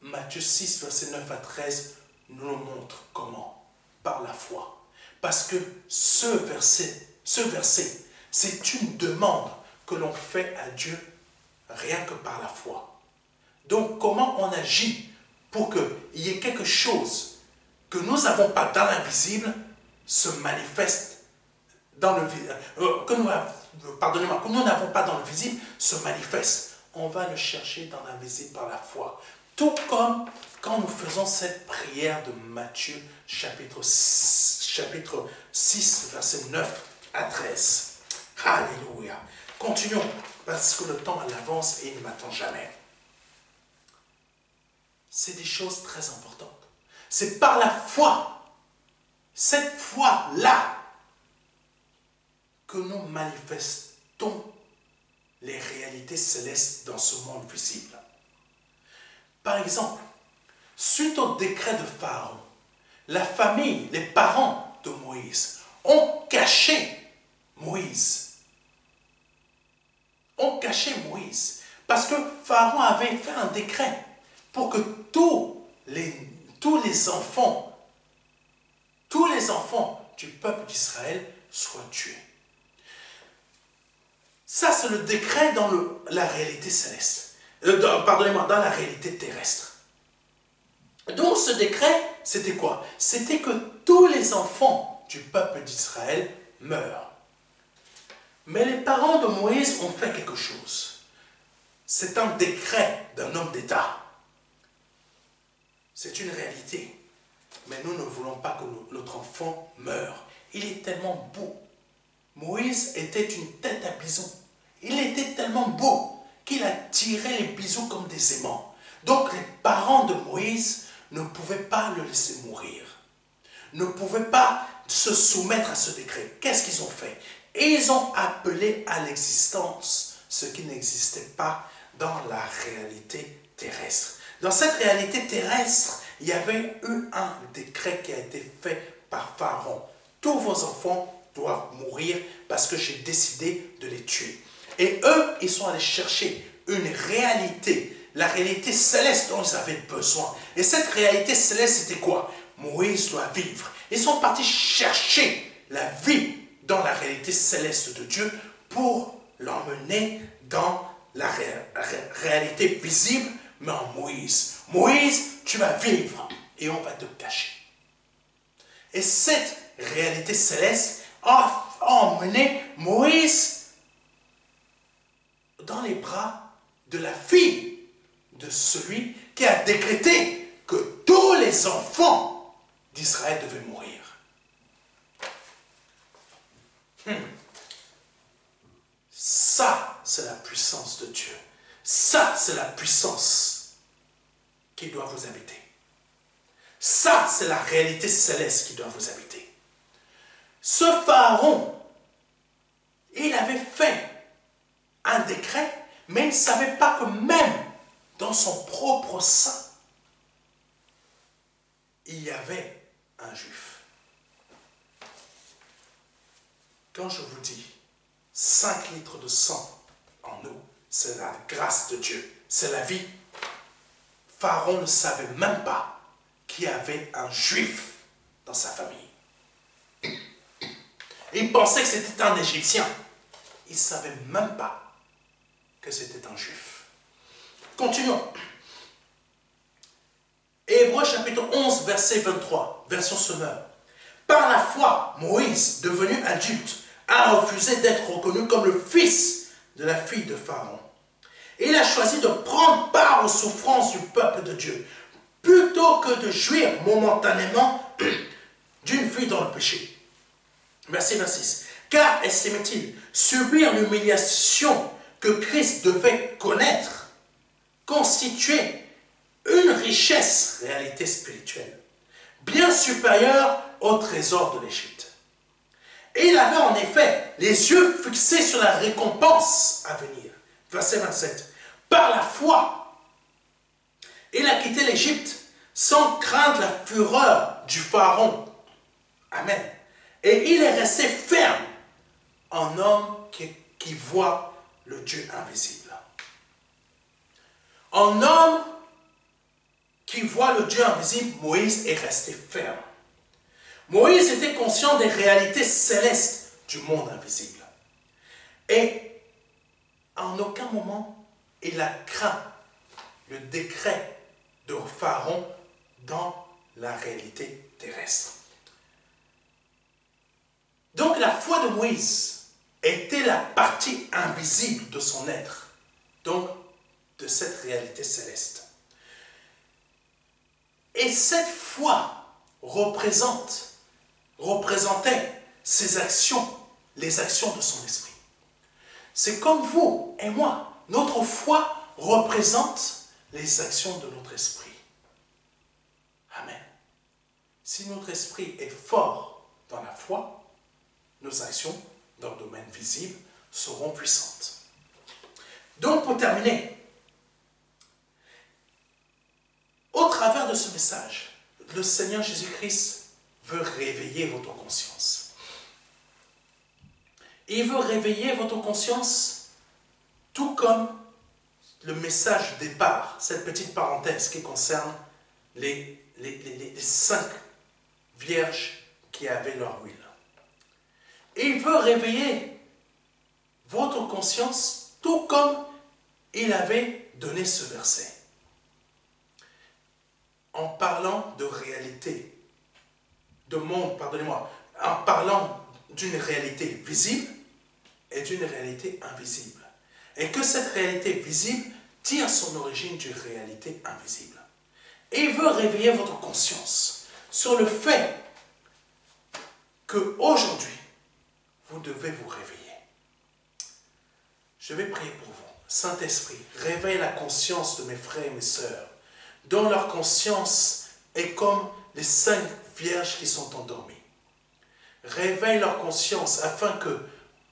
Matthieu 6, versets 9 à 13, nous le montre comment? Par la foi. Parce que ce verset, c'est une demande que l'on fait à Dieu rien que par la foi. Donc, comment on agit pour qu'il y ait quelque chose que nous n'avons pas dans l'invisible se manifeste dans le visible, que nous n'avons pas dans le visible se manifeste. On va le chercher dans l'invisible par la foi. Tout comme quand nous faisons cette prière de Matthieu chapitre 6, verset 9 à 13. Alléluia. Continuons, parce que le temps avance et il ne m'attend jamais. C'est des choses très importantes. C'est par la foi, cette foi-là, que nous manifestons les réalités célestes dans ce monde visible. Par exemple, suite au décret de Pharaon, la famille, les parents de Moïse ont caché Moïse. Parce que Pharaon avait fait un décret pour que tous les enfants du peuple d'Israël soient tués. Ça, c'est le décret dans la réalité céleste. Pardonnez-moi, dans la réalité terrestre. Donc, ce décret, c'était quoi? C'était que tous les enfants du peuple d'Israël meurent. Mais les parents de Moïse ont fait quelque chose. C'est un décret d'un homme d'État. C'est une réalité. Mais nous ne voulons pas que notre enfant meure. Il est tellement beau. Moïse était une tête à bisous. Il était tellement beau qu'il attirait les bisous comme des aimants. Donc les parents de Moïse ne pouvaient pas le laisser mourir. Ne pouvaient pas se soumettre à ce décret. Qu'est-ce qu'ils ont fait? Et ils ont appelé à l'existence ce qui n'existait pas dans la réalité terrestre. Dans cette réalité terrestre, il y avait eu un décret qui a été fait par Pharaon. Tous vos enfants doivent mourir parce que j'ai décidé de les tuer. Et eux, ils sont allés chercher une réalité, la réalité céleste dont ils avaient besoin. Et cette réalité céleste, c'était quoi? Moïse doit vivre. Ils sont partis chercher la vie dans la réalité céleste de Dieu pour l'emmener dans la réalité visible, mais en Moïse. Moïse, tu vas vivre et on va te cacher. Et cette réalité céleste a emmené Moïse dans les bras de la fille de celui qui a décrété que tous les enfants d'Israël devaient mourir. Ça, c'est la puissance de Dieu. Ça, c'est la puissance qui doit vous habiter. Ça, c'est la réalité céleste qui doit vous habiter. Ce Pharaon, il avait fait un décret, mais il ne savait pas que même dans son propre sein, il y avait un juif. Quand je vous dis 5 litres de sang en nous, c'est la grâce de Dieu, c'est la vie. Pharaon ne savait même pas qu'il y avait un juif dans sa famille. Il pensait que c'était un Égyptien. Il ne savait même pas que c'était un juif. Continuons. Hébreux chapitre 11, verset 23, version Semeur. Par la foi, Moïse, devenu adulte, a refusé d'être reconnu comme le fils de la fille de Pharaon. Il a choisi de prendre part aux souffrances du peuple de Dieu, plutôt que de jouir momentanément d'une vie dans le péché. Verset 26. Car, estimait-il, subir l'humiliation que Christ devait connaître constituait une richesse, réalité spirituelle, bien supérieure au trésor de l'Égypte. Et il avait en effet les yeux fixés sur la récompense à venir. Verset 27. Par la foi, il a quitté l'Égypte sans craindre la fureur du Pharaon. Amen. Et il est resté ferme en homme qui voit le Dieu invisible. En homme qui voit le Dieu invisible, Moïse est resté ferme. Moïse était conscient des réalités célestes du monde invisible. Et en aucun moment, il a craint le décret de Pharaon dans la réalité terrestre. Donc la foi de Moïse était la partie invisible de son être, donc de cette réalité céleste. Et cette foi représentait ses actions, les actions de son esprit. C'est comme vous et moi, notre foi représente les actions de notre esprit. Amen. Si notre esprit est fort dans la foi, nos actions dans le domaine visible seront puissantes. Donc pour terminer, au travers de ce message, le Seigneur Jésus-Christ veut réveiller votre conscience. Il veut réveiller votre conscience tout comme le message départ, cette petite parenthèse qui concerne les 5 vierges qui avaient leur huile. Et il veut réveiller votre conscience tout comme il avait donné ce verset. En parlant de réalité, de monde, pardonnez-moi, en parlant d'une réalité visible et d'une réalité invisible. Et que cette réalité visible tire son origine d'une réalité invisible. Et il veut réveiller votre conscience sur le fait qu'aujourd'hui, vous devez vous réveiller. Je vais prier pour vous. Saint-Esprit, réveille la conscience de mes frères et mes sœurs, dont leur conscience est comme les 5 vierges qui sont endormies. Réveille leur conscience afin que,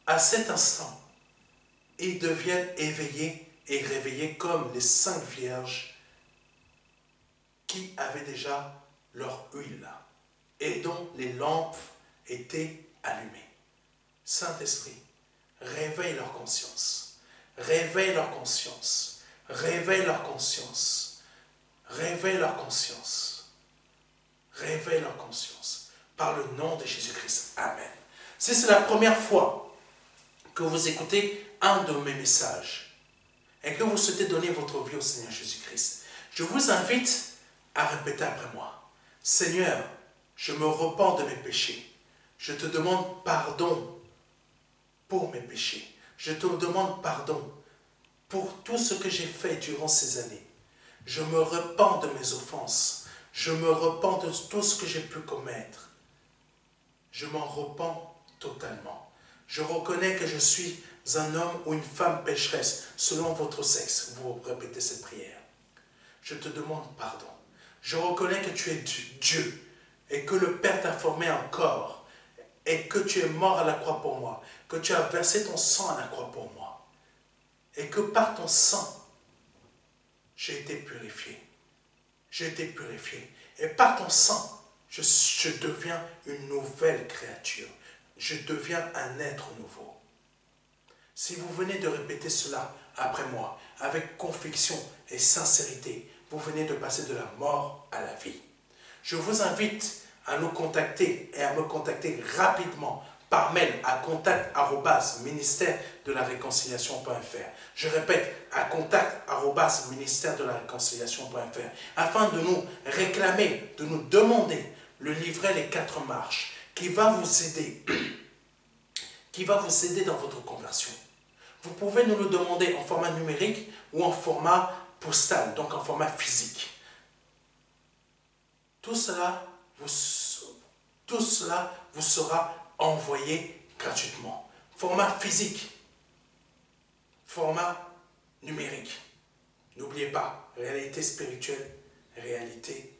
à cet instant, ils deviennent éveillés et réveillés comme les 5 vierges qui avaient déjà leur huile et dont les lampes étaient allumées. Saint-Esprit, réveille leur conscience, réveille leur conscience, réveille leur conscience, réveille leur conscience, réveille leur conscience, par le nom de Jésus-Christ. Amen. Si c'est la première fois que vous écoutez un de mes messages et que vous souhaitez donner votre vie au Seigneur Jésus-Christ, je vous invite à répéter après moi. Seigneur, je me repens de mes péchés. Je te demande pardon pour mes péchés. Je te demande pardon pour tout ce que j'ai fait durant ces années. Je me repens de mes offenses. Je me repens de tout ce que j'ai pu commettre. Je m'en repens totalement. Je reconnais que je suis un homme ou une femme pécheresse selon votre sexe. Vous répétez cette prière. Je te demande pardon. Je reconnais que tu es Dieu et que le Père t'a formé un corps et que tu es mort à la croix pour moi, que tu as versé ton sang à la croix pour moi et que par ton sang, j'ai été purifié. J'ai été purifié. Et par ton sang, je deviens une nouvelle créature. Je deviens un être nouveau. Si vous venez de répéter cela après moi, avec conviction et sincérité, vous venez de passer de la mort à la vie. Je vous invite à nous contacter et à me contacter rapidement par mail à contact@ministère-de-la-réconciliation.fr. Je répète, à contact@ministère-de-la-réconciliation.fr afin de nous réclamer, de nous demander le livret Les 4 marches qui va vous aider, dans votre conversion. Vous pouvez nous le demander en format numérique ou en format postal, donc en format physique. Tout cela tout cela vous sera envoyé gratuitement. Format physique, format numérique. N'oubliez pas, réalité spirituelle, réalité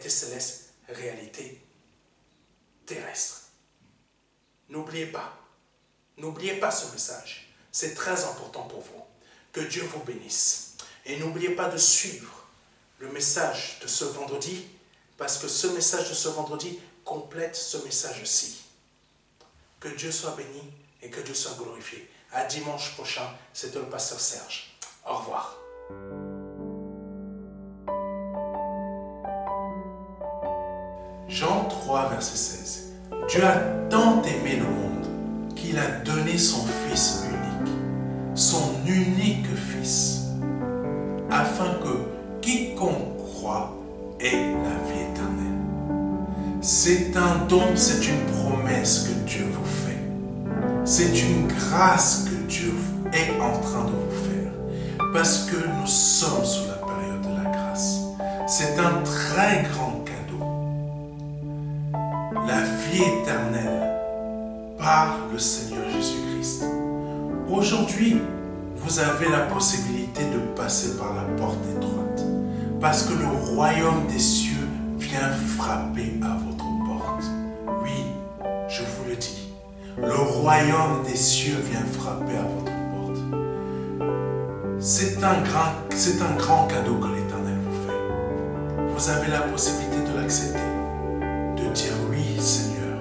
céleste, réalité terrestre. N'oubliez pas ce message. C'est très important pour vous. Que Dieu vous bénisse. Et n'oubliez pas de suivre le message de ce vendredi, parce que ce message de ce vendredi complète ce message-ci. Que Dieu soit béni et que Dieu soit glorifié. À dimanche prochain, c'était le pasteur Serge. Au revoir. Jean 3, verset 16. Dieu a tant aimé le monde qu'il a donné son Fils unique Fils, afin que quiconque croit ait la vie éternelle. C'est un don, c'est une promesse que Dieu vous fait. C'est une grâce que Dieu est en train de vous faire, parce que nous sommes sous la période de la grâce. C'est un très grand cadeau. La vie éternelle par le Seigneur Jésus-Christ. Aujourd'hui, vous avez la possibilité de passer par la porte étroite, parce que le royaume des cieux vient frapper à votre porte. Oui, je vous le dis, le royaume des cieux vient frapper à votre porte. C'est un grand cadeau que l'Éternel vous fait. Vous avez la possibilité de l'accepter, de dire oui, Seigneur,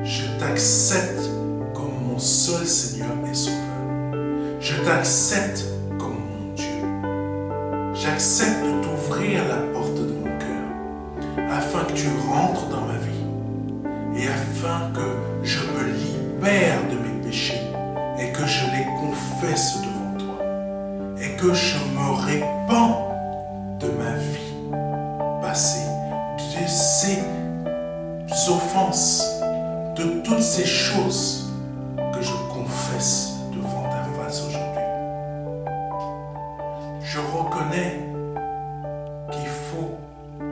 je t'accepte comme mon seul Seigneur et Sauveur. Je t'accepte comme mon Dieu. J'accepte de t'ouvrir la porte de mon cœur afin que tu rentres dans ma vie et afin que je me libère de mes péchés et que je les confesse devant toi et que je me répands de ma vie passée, de ces offenses, de toutes ces choses que je confesse devant ta face aujourd'hui. Je reconnais qu'il faut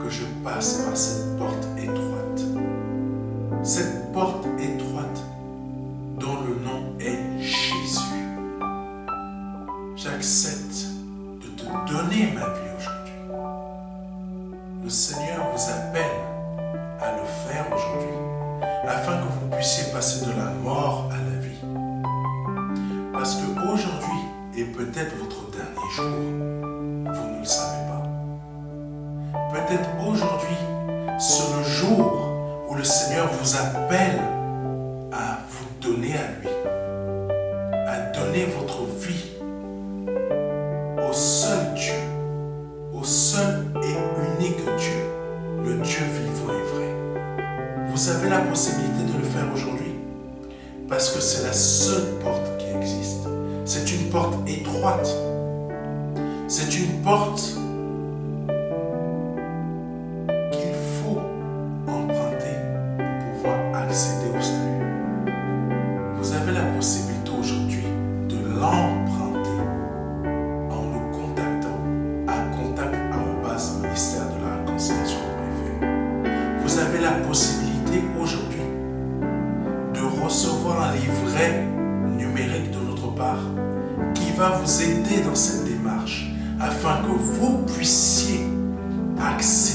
que je passe par cette porte étroite. Cette porte étroite dont le nom est Jésus. J'accepte de te donner ma vie aujourd'hui. Le Seigneur vous appelle à le faire aujourd'hui, afin que vous puissiez passer de la mort à la vie. Parce qu'aujourd'hui est peut-être votre dernier jour, vous ne le savez pas. Peut-être aujourd'hui, c'est le jour où le Seigneur vous appelle à vous donner à lui, à donner votre vie au seul Dieu, au seul et unique Dieu, le Dieu vivant et vrai. Vous avez la possibilité de le faire aujourd'hui parce que c'est la seule porte qui existe. C'est une porte étroite. C'est une porte qu'il faut emprunter pour pouvoir accéder au salut. Vous avez la possibilité aujourd'hui de l'emprunter en nous contactant à contact@ministère de la réconciliation.fr. Vous avez la possibilité aujourd'hui de recevoir un livret numérique de notre part qui va vous aider dans cette démarche afin que vous puissiez accéder